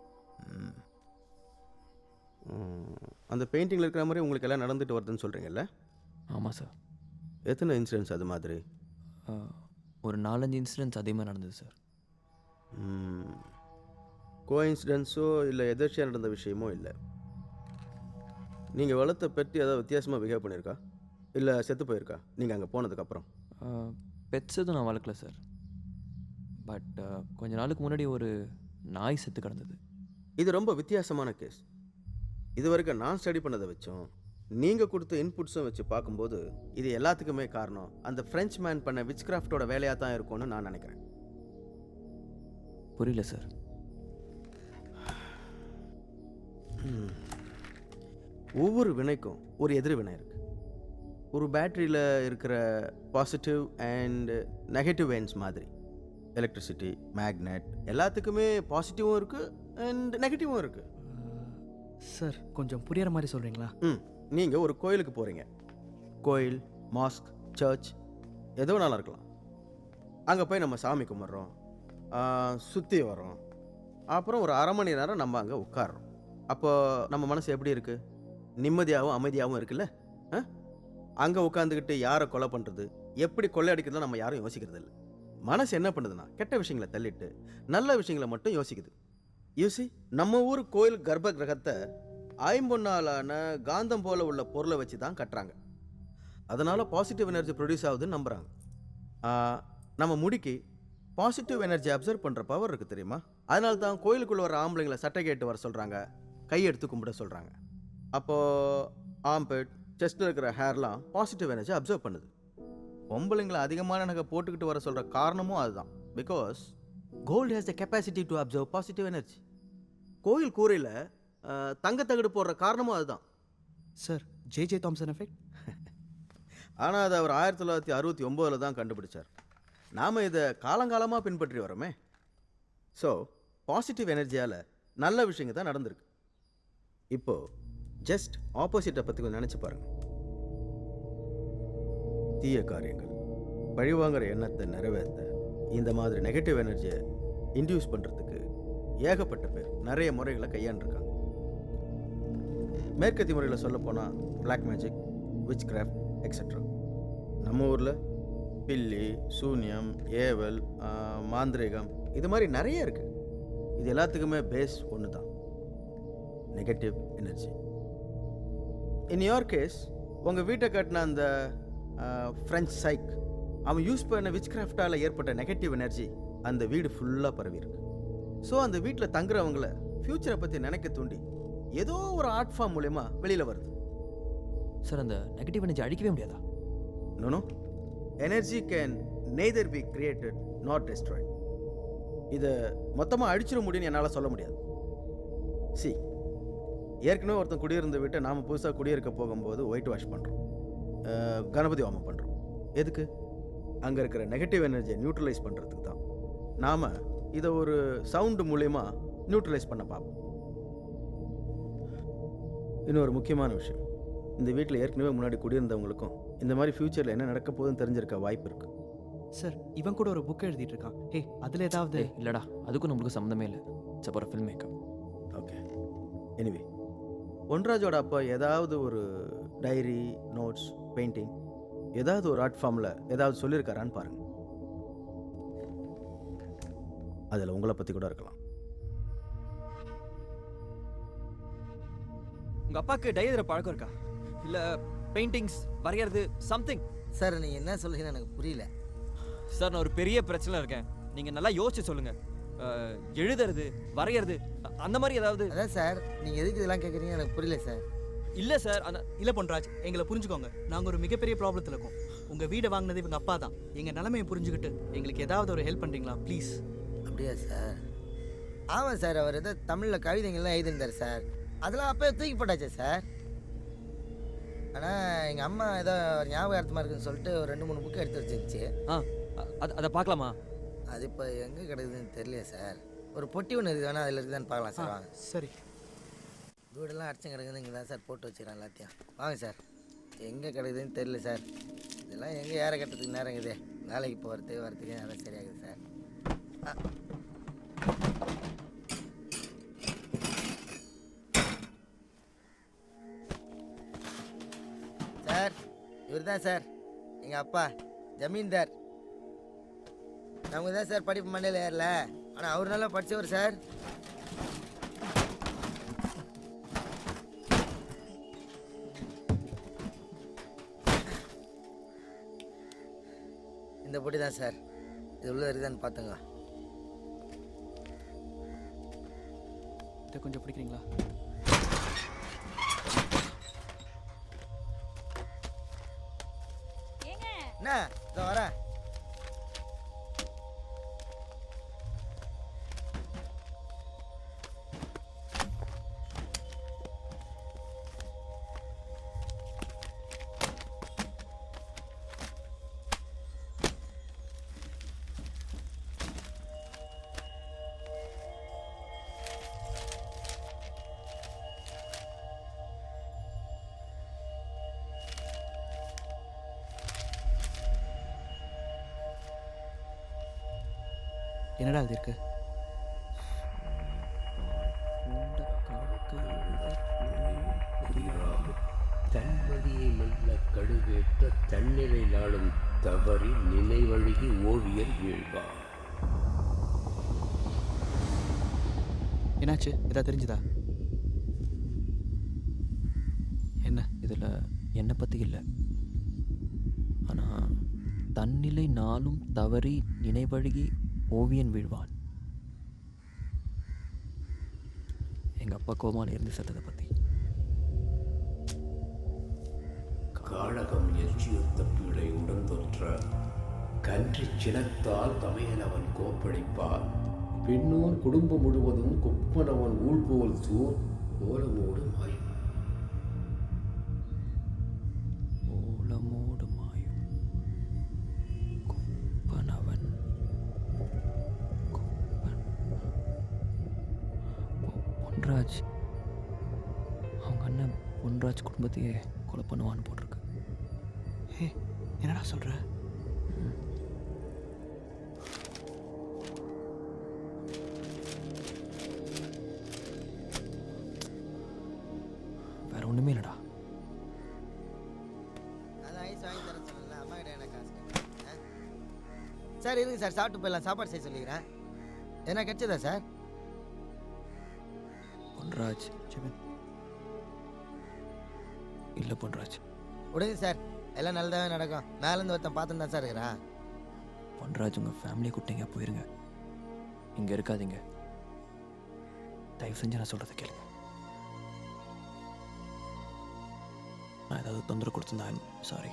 அந்த பெயிண்டிங்கில் இருக்கிற மாதிரி உங்களுக்கு எல்லாம் நடந்துட்டு வருதுன்னு சொல்கிறீங்கல்ல? ஆமாம் சார். எத்தனை இன்சிடென்ட்ஸ் அது மாதிரி? ஒரு 4-5 இன்சிடென்ட்ஸ் அதே மாதிரி நடந்தது சார். கோஇன்சிடென்ஸோ இல்லை எதர்ச்சியாக நடந்த விஷயமோ இல்லை. நீங்கள் வளர்த்த பெட் ஏதாவது வித்தியாசமாக பிஹேவ் பண்ணியிருக்கா, இல்லை செத்து போயிருக்கா நீங்கள் அங்கே போனதுக்கப்புறம்? பெட்ஸ் எதுவும் நான் வளர்க்கல சார். பட் கொஞ்ச நாளுக்கு முன்னாடி ஒரு நாய் செத்து கிடந்தது. இது ரொம்ப வித்தியாசமான கேஸ். இது வரைக்கும் நான் ஸ்டடி பண்ணதை வச்சோம் நீங்கள் கொடுத்த இன்புட்ஸும் வச்சு பார்க்கும்போது இது எல்லாத்துக்குமே காரணம் அந்த ஃப்ரெஞ்ச் மேன் பண்ண விச் கிராஃப்டோட வேலையாக தான் இருக்கும்னு நான் நினைக்கிறேன். புரியல சார். ஒவ்வொரு வினைக்கும் ஒரு எதிர் வினை இருக்குது. ஒரு பேட்டரியில் இருக்கிற பாசிட்டிவ் அண்ட் நெகட்டிவ் எண்ட்ஸ் மாதிரி எலக்ட்ரிசிட்டி, மேக்னெட் எல்லாத்துக்குமே பாசிட்டிவும் இருக்குது அண்ட் நெகட்டிவும் இருக்குது. சார் கொஞ்சம் புரியுற மாதிரி சொல்கிறீங்களா? நீங்கள் ஒரு கோயிலுக்கு போகிறீங்க. கோயில், மாஸ்க், சர்ச் எதோ நல்லா இருக்கலாம். அங்கே போய் நம்ம சாமி கும்பிட்றோம், சுற்றி வரோம், அப்புறம் ஒரு அரை மணி நேரம் நம்ம அங்கே உட்காடுறோம். அப்போ நம்ம மனசு எப்படி இருக்குது? நிம்மதியாகவும் அமைதியாகவும் இருக்குல்ல? அங்கே உட்காந்துக்கிட்டு யாரை கொலை பண்ணுறது, எப்படி கொள்ளை அடிக்கிறதுலாம் நம்ம யாரும் யோசிக்கிறது இல்லை. மனசு என்ன பண்ணுதுன்னா கெட்ட விஷயங்களை தள்ளிட்டு நல்ல விஷயங்களை மட்டும் யோசிக்குது. யூசி, நம்ம ஊர் கோயில் கர்ப்ப கிரகத்தை ஐம்பொன்னாலான காந்தம் போல உள்ள பொருளை வச்சு தான் கட்டுறாங்க. அதனால் பாசிட்டிவ் எனர்ஜி ப்ரொடியூஸ் ஆகுதுன்னு நம்புகிறாங்க. நம்ம முடிக்கு பாசிட்டிவ் எனர்ஜி அப்சர்வ் பண்ணுற பவர் இருக்குது தெரியுமா? அதனால தான் கோயிலுக்குள்ளே வர ஆம்பளைங்களை சட்டை கேட்டு வர சொல்கிறாங்க, கையெடுத்து கும்பிட சொல்கிறாங்க. அப்போது ஆம்பெட், செஸ்ட்டில் இருக்கிற ஹேர்லாம் பாசிட்டிவ் எனர்ஜி அப்சர்வ் பண்ணுது. பொம்பளைங்களை அதிகமான நகை போட்டுக்கிட்டு வர சொல்கிற காரணமும் அதுதான். Because gold has the capacity to observe positive energy. கோயில் கூரையில் தங்கத்தகடு போடுற காரணமும் அதுதான். Sir J Thomson effect. ஆனால் அதை அவர் 1969 தான் கண்டுபிடிச்சார். நாம் இதை காலங்காலமாக பின்பற்றி வரோமே. ஸோ பாசிட்டிவ் எனர்ஜியால் நல்ல விஷயங்கள் தான் நடந்திருக்கு. இப்போது ஜஸ்ட் ஆப்போசிட்டை பற்றி கொஞ்சம் நினச்சி பாருங்கள். தீய காரியங்கள், பழிவாங்கிற எண்ணத்தை நிறைவேற்ற இந்த மாதிரி நெகட்டிவ் எனர்ஜியை இன்டியூஸ் பண்ணுறதுக்கு ஏகப்பட்ட பேர் நிறைய முறைகளை கையாண்டிருக்காங்க. மேற்கத்திய முறையில் சொல்லப்போனால் black magic, witchcraft etcetera. நம்ம ஊரில் பில்லி, சூன்யம், ஏவல், மாந்திரிகம் இது மாதிரி நிறைய இருக்குது. இது எல்லாத்துக்குமே பேஸ் ஒன்று தான், negative energy. In your case உங்கள் வீட்டை கட்டின அந்த ஃப்ரெஞ்ச் சைக் அவன் யூஸ் பண்ண விச் கிராஃப்டால் ஏற்பட்ட நெகட்டிவ் எனர்ஜி அந்த வீடு ஃபுல்லாக பரவியிருக்கு. ஸோ அந்த வீட்டில் தங்குறவங்கள ஃப்யூச்சரை பற்றி நினைக்க தூண்டி ஏதோ ஒரு ஆர்ட் ஃபார்ம் மூலயமா வெளியில் வருது. சார் அந்த நெகட்டிவ் எனர்ஜி அழிக்கவே முடியாதா? No, energy can neither be created not destroyed. இதை மொத்தமாக அழிச்சிட முடியும்னு என்னால் சொல்ல முடியாது. சி, ஏற்கனவே ஒருத்தன் குடியிருந்த வீட்டை நாம் புதுசாக குடியிருக்க போகும்போது ஒயிட் வாஷ் பண்ணுறோம், கணபதி ஹோமம் பண்ணுறோம். எதுக்கு? அங்கே இருக்கிற நெகட்டிவ் எனர்ஜியை நியூட்ரலைஸ் பண்ணுறதுக்கு தான். நாம் இதை ஒரு சவுண்டு மூலயமா நியூட்ரலைஸ் பண்ண பார்ப்போம். இன்னொரு முக்கியமான விஷயம், இந்த வீட்டில் ஏற்கனவே முன்னாடி குடியிருந்தவங்களுக்கும் இந்த மாதிரி ஃப்யூச்சரில் என்ன நடக்க போகுதுன்னு தெரிஞ்சிருக்க வாய்ப்பு இருக்குது. சார் இவன் கூட ஒரு புக் எழுதிட்டு இருக்கான். ஹே, அதில் ஏதாவது? இல்லைடா, அதுக்கும் நம்மளுக்கு சம்மந்தமே இல்லை. It's about film makeup. Okay, anyway பொன்ராஜோட அப்பா ஏதாவது ஒரு டைரி, நோட்ஸ், பெயிண்டிங் ஏதாவது ஒரு ஆர்ட் ஃபார்மில் ஏதாவது சொல்லியிருக்காரான்னு பாருங்கள். அதில் உங்களை பற்றி கூட இருக்கலாம். உங்கள் அப்பாவுக்கு டைரி பழக்கம் இருக்கா? இல்லை பெயிண்டிங்ஸ் வரைகிறது சம்திங்? சார் நீங்கள் என்ன சொல்லுங்கன்னு எனக்கு புரியல. சார் நான் ஒரு பெரிய பிரச்சனை இருக்கேன், நீங்கள் நல்லா யோசிச்சு சொல்லுங்கள். எழுதுறது, வரைகிறது அந்த மாதிரி ஏதாவது? அதான் சார், நீங்கள் எதுக்கு இதெல்லாம் கேட்குறீங்க எனக்கு புரியல சார். இல்லை சார், அந்த இல்லை பொன்ராஜ், எங்களை புரிஞ்சுக்கோங்க. நாங்கள் ஒரு மிகப்பெரிய ப்ராப்ளத்தில் இருக்கோம். உங்கள் வீடை வாங்கினது இவங்க அப்பா தான். எங்கள் நிலைமையை புரிஞ்சுக்கிட்டு எங்களுக்கு ஏதாவது ஒரு ஹெல்ப் பண்ணுறீங்களா ப்ளீஸ்? அப்படியா சார்? ஆமாம் சார், அவர் ஏதோ தமிழில் கவிதைங்கள்லாம் எழுதியிருந்தார் சார். அதெல்லாம் அப்போயே தூக்கி போட்டாச்சே சார். ஆனால் எங்கள் அம்மா ஏதோ ஞாபகார்த்தமாக இருக்குன்னு சொல்லிட்டு ஒரு 2-3 புக்கு எடுத்து வச்சிருந்துச்சு. அதை பார்க்கலாமா? அது இப்போ எங்கே கிடக்குதுன்னு தெரியல சார். ஒரு பொட்டி ஒன்று இருக்குது, வேணா அதில் இருக்குதான்னு பார்க்கலாம் சார். வாங்க. சரி. வீடெல்லாம் அடிச்சு கிடக்குது, இங்கே தான் சார் போட்டு வச்சுக்கிறேன் எல்லாத்தையும். வாங்க சார். எங்கே கிடக்குதுன்னு தெரியல சார். இதெல்லாம் எங்கே ஏற கட்டுறதுக்கு நேரங்குது. வேலைக்கு போகிறதுக்கு வரத்துக்கு நேரம் சரியாகுது சார். சார் இவர் தான் சார் எங்கள் அப்பா ஜமீன்தார். நமக்கு தான் சார் படிப்பு மண்டையில் ஏறல, ஆனால் அவர் நல்லா படித்தவர் சார். இந்த பொடி தான் சார். இது உள்ள இருக்குதான்னு பார்த்துங்க. இதை கொஞ்சம் பிடிக்கிறீங்களா? என்ன இதோ வரேன். என்னடா இது இருக்கு? தம்பதியை மெல்ல கடுகேற்ற தண்ணீரை நாளும் தவறி நினைவழுகி ஓவியர் வீழ்வார். என்னாச்சு? ஏதா தெரிஞ்சுதா? என்ன? இதில் என்னை பற்றி இல்லை, ஆனால் தன்னிலை நாளும் தவறி நினைவழுகி ஓவியன் வீழ்வான். எங்கள் அப்பா கோமான் இருந்து செத்ததை பற்றி. காழகம் எச்சியொத்த பீடை உடந்தொற்ற கன்றி சினத்தால் தமையனவன் கோப்படைப்பார். பின்னோர் குடும்பம் முழுவதும் குப்பனவன் ஊழ்போல் சூர் ஓலமோடு மாயும். ஓலமோடு மாயும் குப்பனவன். பொன்ராஜ், அவங்க அண்ணன் பொன்ராஜ் குடும்பத்தையே கொலை பண்ணுவான்னு போட்டிருக்கு. ஏ என்னடா சொல்கிற? வேற ஒன்றுமே இல்லைடா. அதான் ஐஸ் வாங்கி தர சொன்னல, அம்மா கிட்ட என்ன காசு கேட்குறேன். சார் இருங்க சார், சாப்பிட்டு போயிடலாம். சாப்பாடு செய்ய சொல்லிக்கிறேன். என்ன கிடைச்சதா சார்? பொன்ராஜ் இல்லை, பொன்ராஜ் விடுங்க சார், எல்லாம் நல்லதாகவே நடக்கும். மேலேருந்து ஒருத்தன் பார்த்துன்னு தான் சார் இருக்கிறான். பொன்ராஜ், உங்கள் ஃபேமிலியை கூப்பிட்டீங்க, போயிருங்க. இங்கே இருக்காதீங்க. தயவு செஞ்சு நான் சொல்கிறத கேளுங்க. நான் ஏதாவது தொந்தரவு கொடுத்துருந்தா சாரி.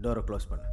டோரை க்ளோஸ் பண்ணு.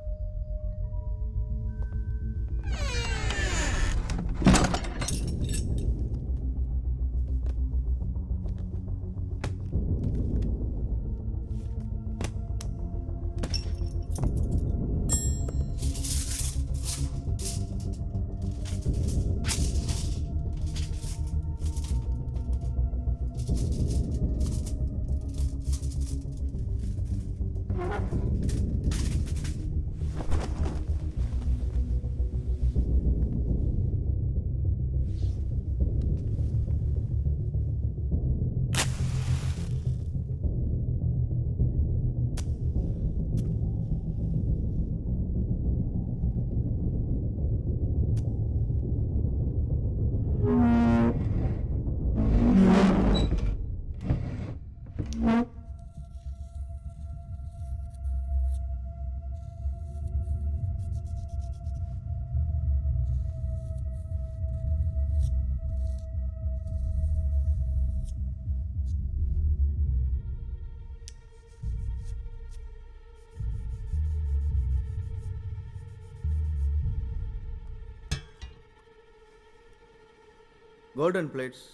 கோல்டன் பிளேட்ஸ்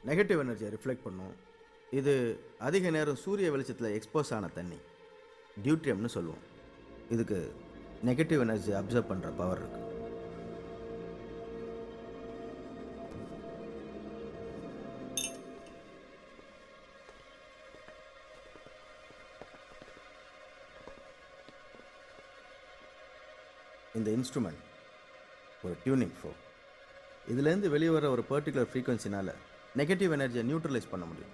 நெகட்டிவ் எனர்ஜியை ரிஃப்ளெக்ட் பண்ணும். இது அதிக நேரம் சூரிய வெளிச்சத்தில் எக்ஸ்போஸ் ஆன தண்ணி, டியூட்ரியம்னு சொல்லுவோம். இதுக்கு நெகட்டிவ் எனர்ஜி அப்சர்வ் பண்ணுற பவர் இருக்குது. இந்த இன்ஸ்ட்ருமெண்ட் ஒரு டியூனிங் ஃபோக். இதுலேருந்து வெளியே வர ஒரு பர்டிகுலர் ஃப்ரீக்வன்சினால் நெகட்டிவ் எனர்ஜியை நியூட்ரலைஸ் பண்ண முடியும்.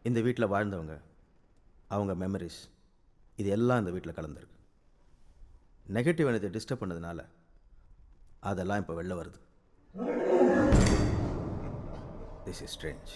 இந்த வீட்டில் வாழ்ந்தவங்க, அவங்க மெமரிஸ், இது எல்லாம் இந்த வீட்டில் கலந்துருக்கு. நெகட்டிவ் எனர்ஜி டிஸ்டர்ப் பண்ணதுனால அதெல்லாம் இப்போ வெளில வருது. This is strange.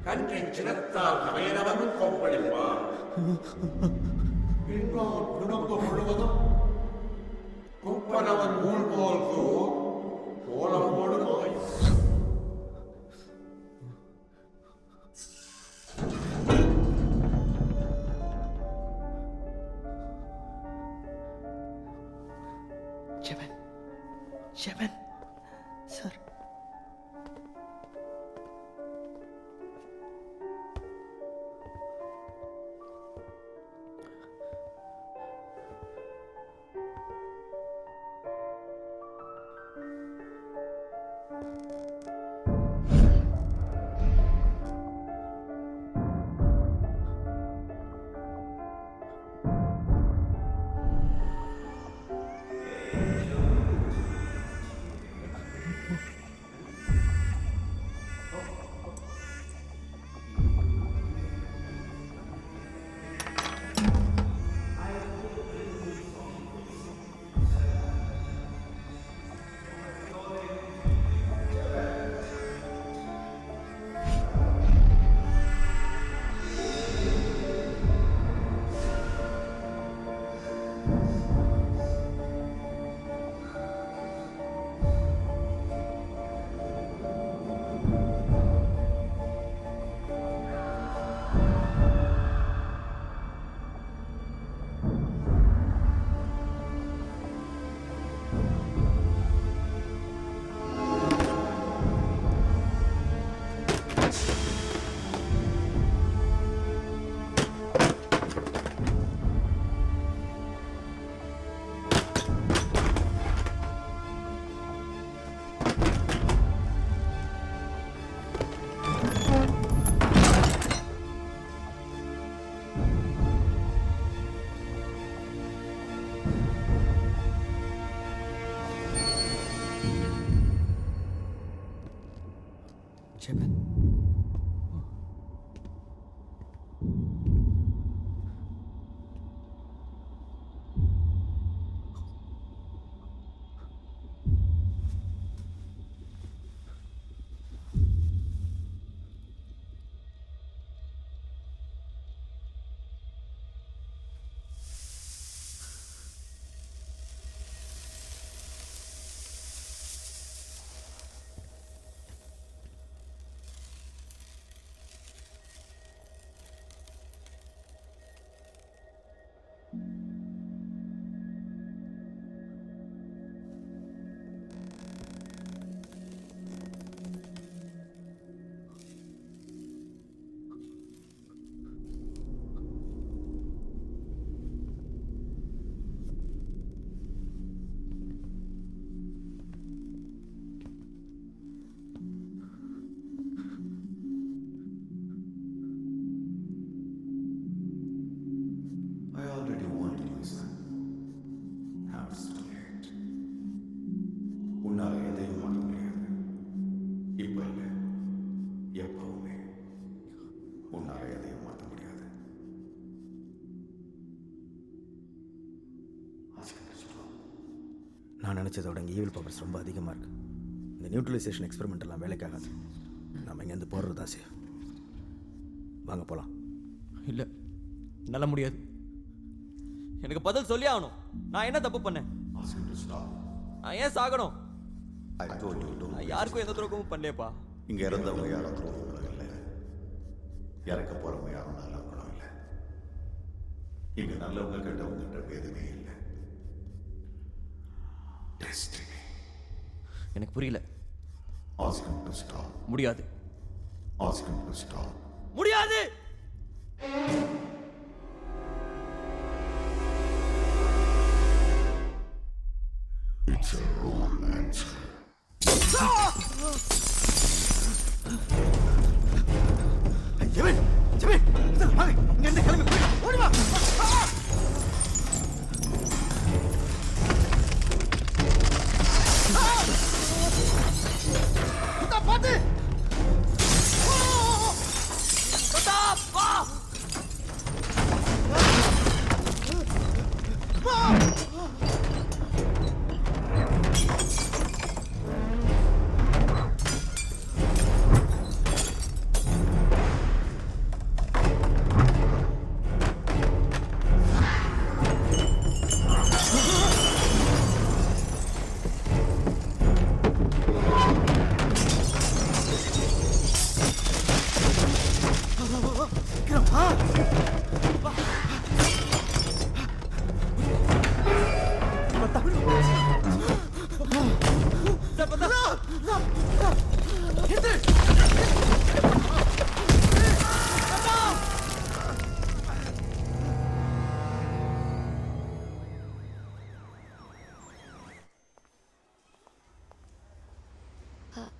கன்றின் சினத்தால் சமையலவன் கொப்பளிப்பார். பின்னோர் குடும்பம் முழுவதும் குப்பனவன் நூல் போல் கோலமோடு நோய். Sheban sir, Jeban I already want to listen. Now it's too late. உன்னால் எதையும் மாற்ற முடியாது. இப்போ இல்லை, எப்பவுமே உன்னால் எதையும் மாற்ற முடியாது. நான் நினச்சதை விட இங்கே ஈவில் பவர்ஸ் ரொம்ப அதிகமாக இருக்குது. இந்த நியூட்ரலைசேஷன் எக்ஸ்பெரிமெண்ட் எல்லாம் வேலைக்காகாது. நம்ம இங்கேருந்து போடுறது ஆசை. வாங்க போகலாம். இல்லை என்னால் முடியாது. எனக்கு பதில் சொல்லி ஆகணும். நான் என்ன தப்பு பண்ணேன்? நான் ஏன் சாகணும்? நான் யாருக்கும் எந்த துரோகமும் பண்ணலையப்பா. இங்கே இறந்தவங்க யாரும் துரோகங்களும் இல்லை, இறக்க போகிறவங்க யாரும் நல்லவங்களும் இல்லை. இங்கே நல்லவங்க கெட்டவங்கன்ற எதுவுமே இல்லை. Destiny. எனக்கு புரியல. Ask him to stop. முடியாது. Ask him to stop. முடியாது. It's a wrong answer. Jeban Jeban வாங்க இங்க இருந்து கிளம்பி போய் ஓடி வா. பாத்து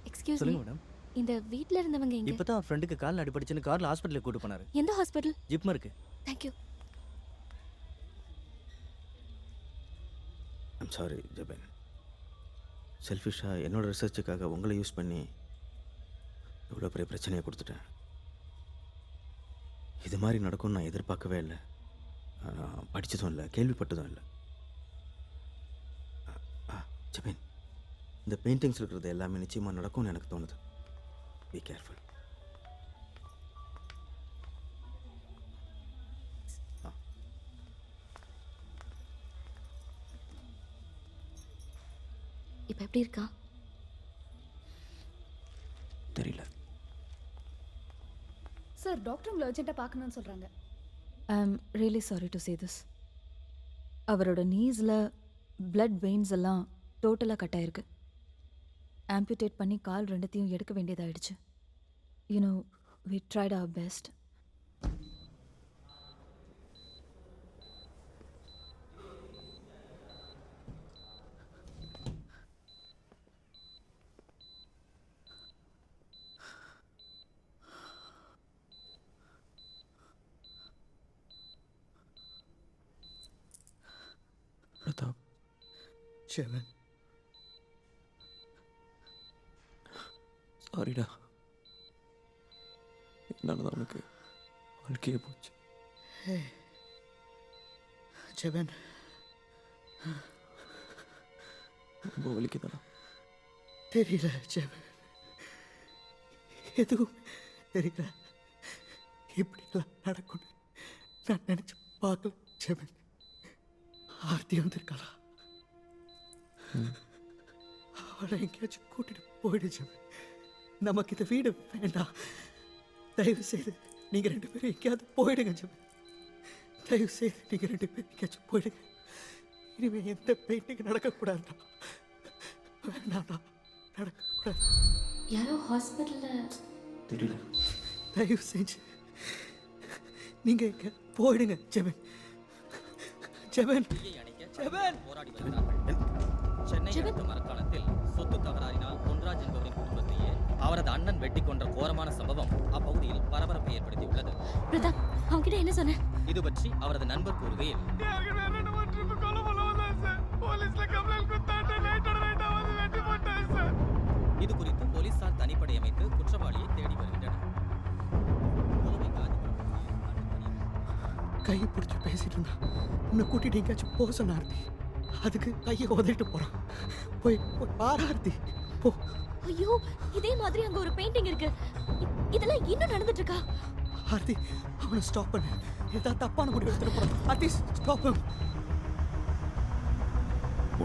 எக்ஸ்கியூஸ் மீ. சொல்லுங்க மேடம். இந்த வீட்ல இருந்தவங்க எங்க? இப்பதான் ஃப்ரெண்டுக்கு கால் அடிபட்டுச்சுன்னு கார்ல ஹாஸ்பிட்டலுக்கு கூட்டு போனாரு. எந்த ஹாஸ்பிடல்? ஜிப்மருக்கு. Thank you. I'm sorry Jeban. செல்ஃபிஷாக என்னோட ரிசர்ச்சுக்காக உங்களை யூஸ் பண்ணி இவ்வளோ பெரிய பிரச்சனையை கொடுத்துட்டேன். இது மாதிரி நடக்கும்னு நான் எதிர்பார்க்கவே இல்லை. படித்ததும் இல்லை, கேள்விப்பட்டதும் இல்லை. ஜெபன், இந்த பெயிண்டிங்ஸ் இருக்கிறது எல்லாமே நிச்சயமாக நடக்கும்னு எனக்கு தோணுது. Be careful. இப்போ எப்படி இருக்கா? தெரியல. சார் டாக்டர் உங்களை அர்ஜென்ட்டாக பார்க்கணும்னு சொல்கிறாங்க. I am really sorry to say this. அவரோட நீஸில் பிளட் வெயின்ஸ் எல்லாம் டோட்டலாக கட் ஆயிருக்கு. ஆம்பியூட்டேட் பண்ணி கால் ரெண்டுத்தையும் எடுக்க வேண்டியதாயிடுச்சு. You know we tried our best. Prathap, Jeban சாரிடா. அதனால தான் அவனுக்கு வாழ்க்கையே போச்சு. ஜெபன், ரொம்ப வலிக்குதாடா. தெரியல ஜெபன், எதுவும் தெரியல. இப்படியெல்லாம் நடக்கும்னு நான் நினச்சி பார்க்கல ஜெபன். ஆர்த்தி வந்திருக்காளா? அவளை எங்கேயாச்சும் கூட்டிட்டு போயிடு ஜெபன். நமக்கு இந்த வீடு வேண்டாம். தயவு செய்து நீங்கள் 2 பேரும் எங்கேயாவது போயிடுங்க ஜெபன். தயவு செய்து நீங்கள் 2 பேரும் எங்கேயாச்சும் போயிடுங்க. இனிமேல் எந்த பெயிண்டிங் நடக்கக்கூடாதுடா. வேண்டாம்டா, நடக்கக்கூடாது. யாரோ ஹாஸ்பிட்டலில் தெரியல. தயவு செஞ்சு நீங்கள் எங்கே போயிடுங்க ஜெபன். ஜெபன், ஜெபன். போராடி வருகிறார்கள். சென்னை அடுத்த மரக்காலத்தில் சொத்து தகராறினால் பொன்ராஜ் என்பவரின் குடும்பத்தையே அவரது அண்ணன் வெட்டி கொன்ற கோரமான சம்பவம் அப்பகுதியில் பரபரப்பை ஏற்படுத்தியுள்ளது. பிரதாப், அவன்கிட்ட என்ன சொன்ன? இது பற்றி அவரது நண்பர் கூறுகையில், இது குறித்து போலீசார் தனிப்படை அமைத்து குற்றவாளியை தேடி வருகின்றனர். கையை பிடிச்சி பேசிட்டு இருந்தா உன்னை கூட்டிட்டு எங்கேயாச்சும் போக சொன்ன ஆர்த்தி. அதுக்கு கையை உதறிட்டு போறான். போய் பாரு ஆர்த்தி, போ. ஐயோ, இதே மாதிரி அங்க ஒரு பெயிண்டிங் இருக்கு. இதெல்லாம் இன்னும் நடந்துட்டு இருக்கா? ஆர்த்தி, அவனை ஸ்டாப் பண்ணு. ஏதாவது தப்பான முடிவு எடுத்துட்டு போறான். ஆர்த்தி, ஸ்டாப் பண்ணு.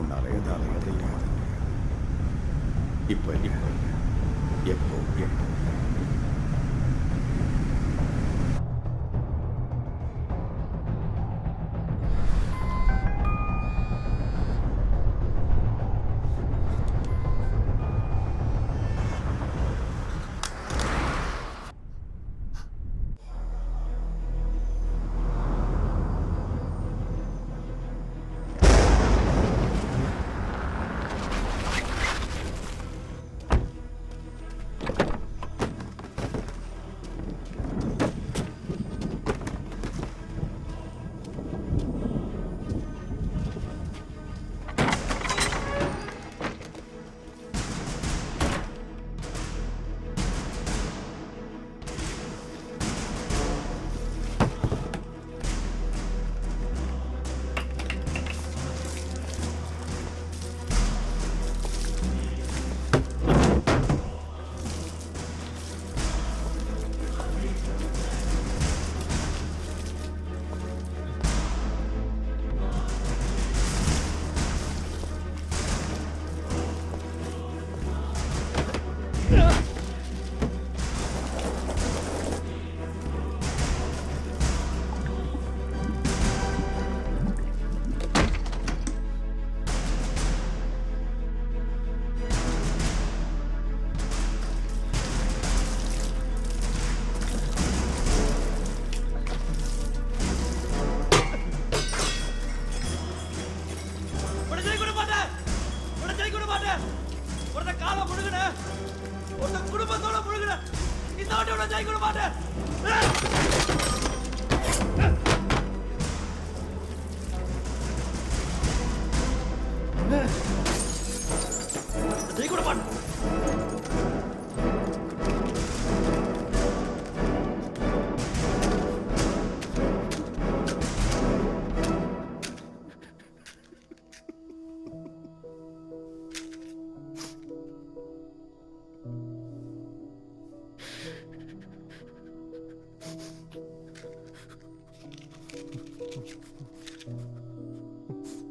உன்னால எதால எதையும் இப்ப எப்போ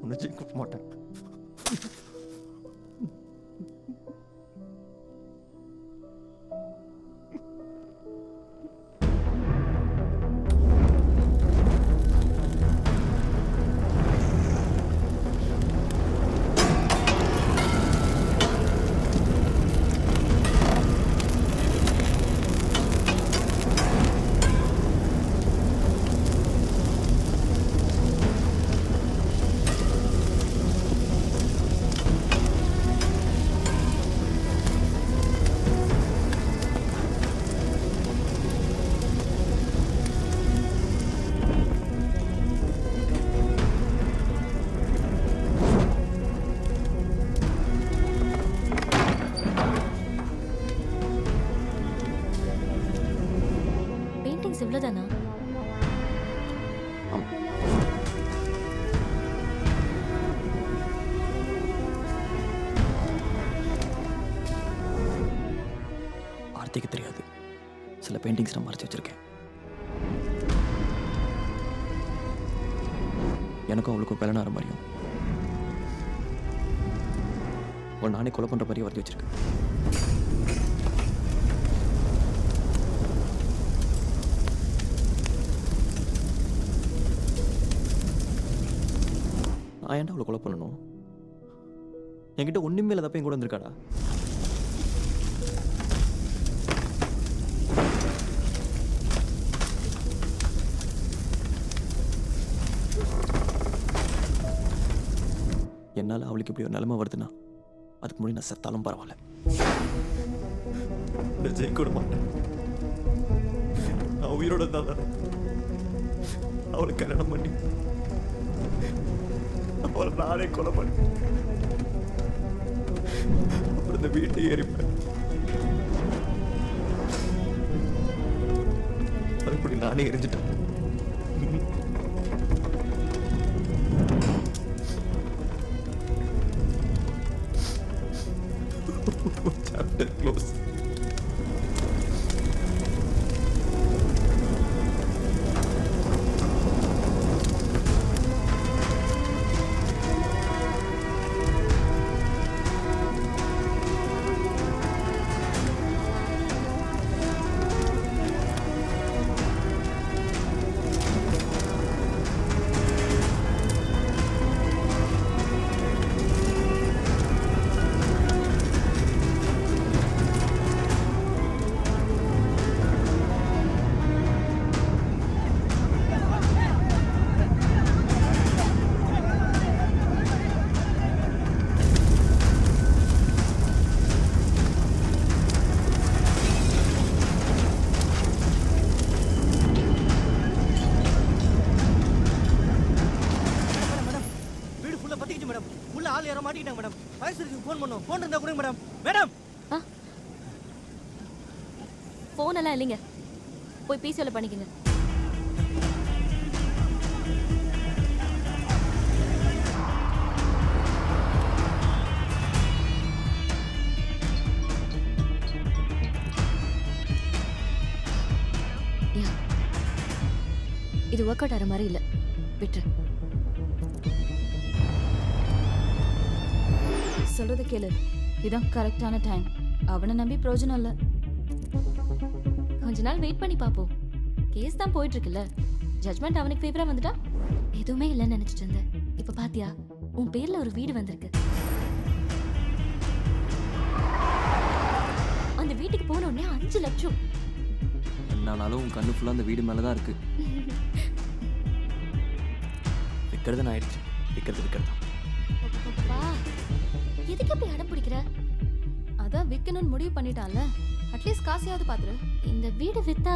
உன்னை ஜெயிக்க மாட்டேன். அவ்வளோதானா? ஆர்த்திக்கு தெரியாது, சில பெயிண்டிங்ஸ் நான் மறைச்சு வச்சிருக்கேன். எனக்கும் அவளுக்கும் கல்யாணம் ஆகிற மாதிரியும் ஒரு நானே கொலை பண்ணுற மாதிரியும் வரைஞ்சி வச்சிருக்கேன். நான் ஏன்டா அவளை கொலை பண்ணணும்? என்கிட்ட ஒன்றுமே இல்லாதப்ப என் கூட வந்திருக்காடா. என்னால் அவளுக்கு இப்படி ஒரு நிலைமை வருதுன்னா அதுக்கு முன்னாடி நான் செத்தாலும் பரவாயில்ல. ஜெயிக்க விட மாட்டேன். நான் உயிரோட தான் அவளை கல்யாணம் பண்ணி அவளை நானே கொலை பண்ணி அப்புறம் இந்த வீட்டை எரிப்பேன். அதுபடி நானே எரிஞ்சிட்டேன். Chapter close. ஃபோன் எல்லாம் இல்லைங்க, போய் பிசிஓல பண்ணிக்கங்க. இது ஒர்க் அவுட் ஆகிற மாதிரி இல்லை, விட்டுரு. சொல்றத கேளு, இதான் கரெக்டான டைம். அவனை நம்பி பிரயோஜனம் இல்லை. கொஞ்ச நாள் வெயிட் பண்ணி பார்ப்போம். கேஸ் தான் போயிட்டு இருக்குல்ல, ஜட்மெண்ட் அவனுக்கு ஃபேவரா வந்துட்டா எதுவுமே இல்லைன்னு நினைச்சிட்டு இருந்தேன். இப்ப பாத்தியா, உன் பேர்ல ஒரு வீடு வந்திருக்கு. அந்த வீட்டுக்கு போன உடனே 5 லட்சம். என்னாலும் உன் கண்ணு ஃபுல்லாக அந்த வீடு மேலே தான் இருக்கு. விற்கிறது நான் ஆயிடுச்சு, விற்கிறது எதுக்கு அப்படி அடம் பிடிக்கிற? அதான் விற்கணும்னு முடிவு பண்ணிட்டான்ல, அட்லீஸ்ட் காசையாவது பாத்துரு. இந்த வீடு வித்தா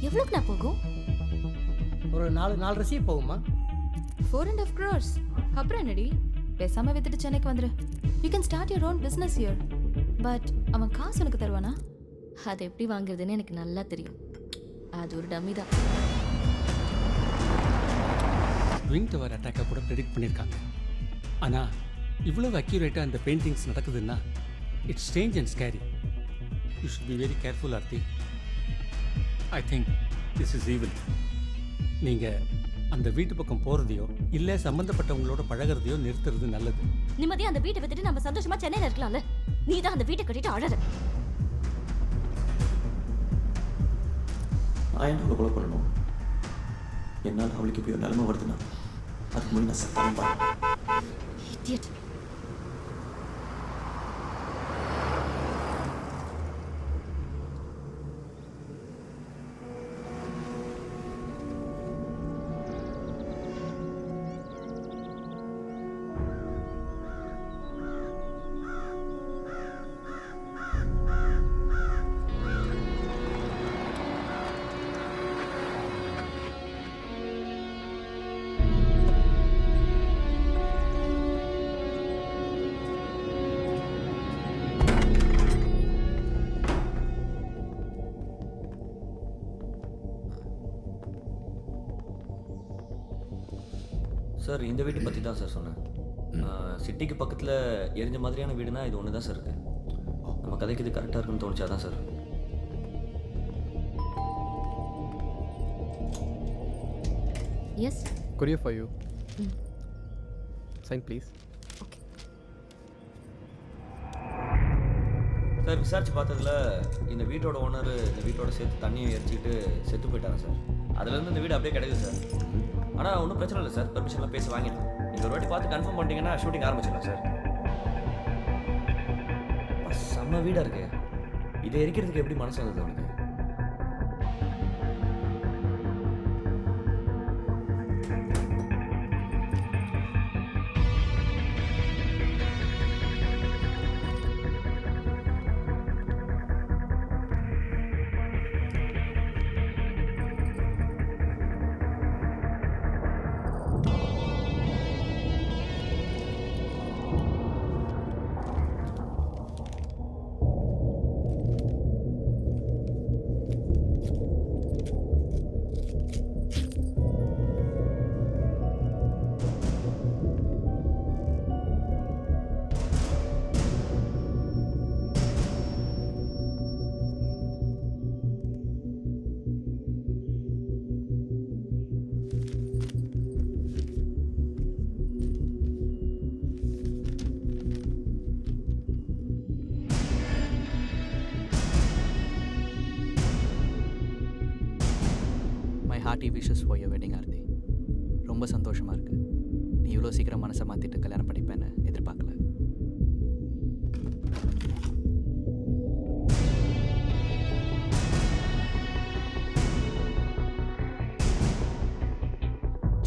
எவ்வளோக்கு நான் போகும்? ஒரு 4 ரசி போகுமா? 4.5 crores. அப்புறம் என்னடி, பேசாம வித்துட்டு சென்னைக்கு வந்துரு. You can start your own business here. But அவன் காசு உனக்கு தருவானா? அதை எப்படி வாங்குறதுன்னு எனக்கு நல்லா தெரியும். அது ஒரு டம்மி தான். ட்வின் டவர் அட்டாக்கை கூட ப்ரெடிக்ட் பண்ணியிருக்காங்க. ஆனால் இவ்வளவு அக்யூரேட்டாக அந்த பெயிண்டிங்ஸ் நடக்குதுன்னா it's strange and scary. You should be very careful Aarthi. I think this is evil. நீங்கள் அந்த வீட்டு பக்கம் போகிறதையோ இல்லை சம்மந்தப்பட்டவங்களோட பழகிறதையோ நிறுத்துறது நல்லது. நிம்மதியாக அந்த வீட்டை விட்டுட்டு நம்ம சந்தோஷமா சென்னையில் இருக்கலாம்ல. நீ தான் அந்த வீட்டை கட்டிட்டு அழற. நான் அவளை கொலை பண்ணணும். என்னால் அவளுக்கு இப்படி ஒரு நிலைமை வருதுன்னா அதுக்கு முன்னாடி நான் செத்தாலும் பாருங்க. Idiot. சார் இந்த வீட்டை பற்றி தான் சார் சொன்னேன். சிட்டிக்கு பக்கத்தில் எரிஞ்ச மாதிரியான வீடுனா இது ஒன்று தான் சார் இருக்குது. நம்ம கதைக்கு இது கரெக்டாக இருக்குன்னு தோணுச்சாதான் sir. Yes Courier for you. Sign please. Sir விசாரிச்சு பார்த்ததுல இந்த வீட்டோட ஓனர் இந்த வீட்டோட சேர்த்து தண்ணியை எரிச்சிக்கிட்டு செத்து போயிட்டாங்க சார். அதுலேருந்து இந்த வீடு அப்படியே கிடைக்குது சார். ஆனால் ஒன்றும் பிரச்சனை இல்லை சார், பெர்மிஷன்லாம் பேசி வாங்கிடலாம். நீங்கள் ஒரு வாட்டி பார்த்து கன்ஃபார்ம் பண்ணிட்டீங்கன்னா ஷூட்டிங் ஆரம்பிச்சிடலாம் சார். செம்ம வீடாக இருக்கு. இதை எரிக்கிறதுக்கு எப்படி மனசு வந்தது உனக்கு? Hearty wishes for your wedding Aarthi. ரொம்ப சந்தோஷமாக இருக்குது. நீ இவ்வளோ சீக்கிரம் மனசை மாற்றிட்டு கல்யாணம் பண்ணிப்பேன்னு எதிர்பார்க்கல.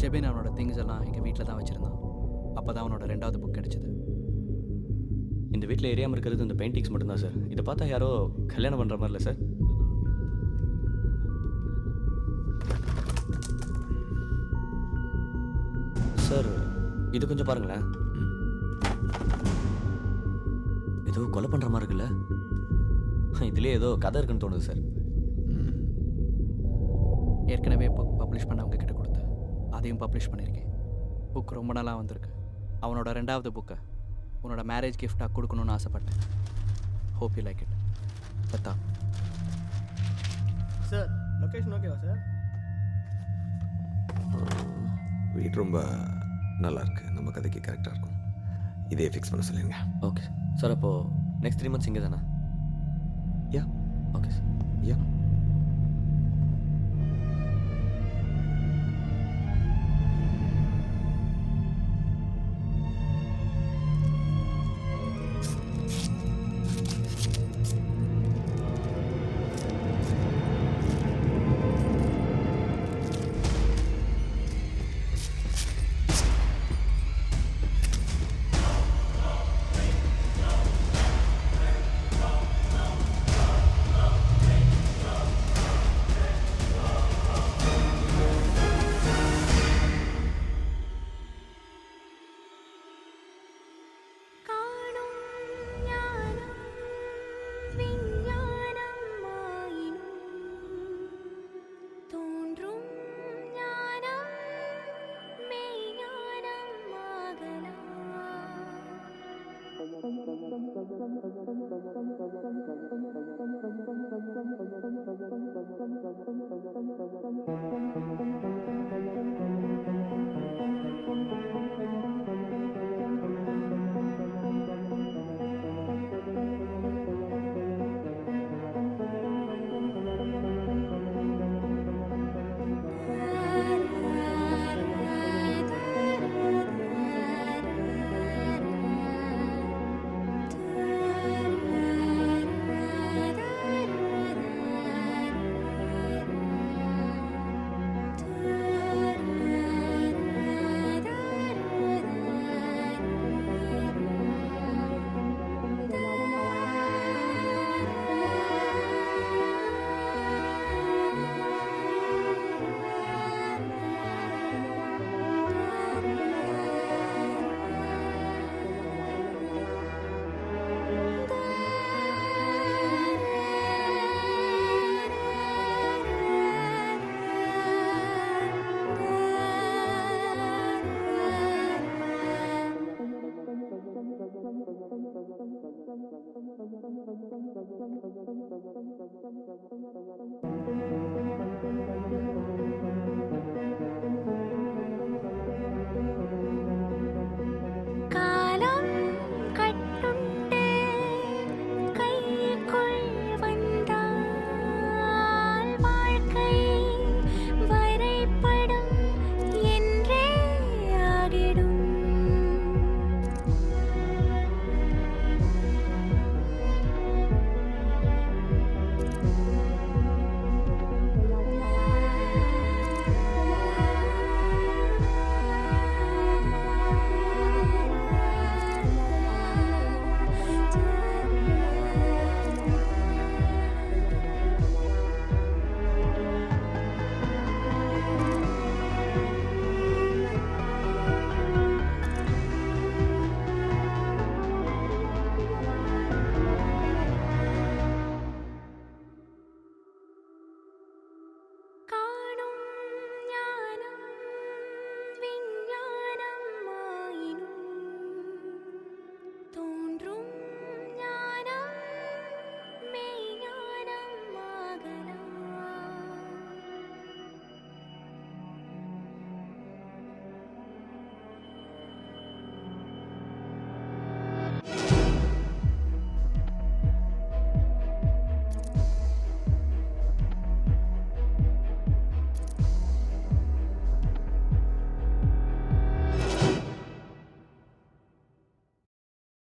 ஜெபின் அவனோட திங்ஸ் எல்லாம் எங்கள் வீட்டில் தான் வச்சுருந்தான். அப்போ தான் அவனோட 2வது புக் கிடச்சிது. இந்த வீட்டில் எரியாமல் இருக்கிறது இந்த பெயிண்டிங்ஸ் மட்டும்தான் சார். இதை பார்த்தா யாரோ கல்யாணம் பண்ணுற மாதிரி இல்லை சார். சார் இது கொஞ்சம் பாருங்களேன். ஏதோ கொலை பண்ணுற மாதிரி இருக்குல்ல? இதுலேயே ஏதோ கதை இருக்குன்னு தோணுது சார். ஏற்கனவே புக் பப்ளிஷ் பண்ணவங்க கிட்ட கொடுத்து அதையும் பப்ளிஷ் பண்ணியிருக்கேன். புக் ரொம்ப நாளாக வந்திருக்கு. அவனோட 2வது புக்கை உன்னோட மேரேஜ் கிஃப்டாக கொடுக்கணும்னு ஆசைப்பட்டேன். Hope you like it. பத்தா சார் லொக்கேஷன் ஓகேவா சார்? வீடு ரொம்ப நல்லா இருக்கு. நம்ம கதைக்கு கரெக்டாக இருக்கும். இதே ஃபிக்ஸ் பண்ண சொல்லுங்க. Okay sir. அப்போது நெக்ஸ்ட் 3 months இங்கே தானே? Yeah okay sir. யா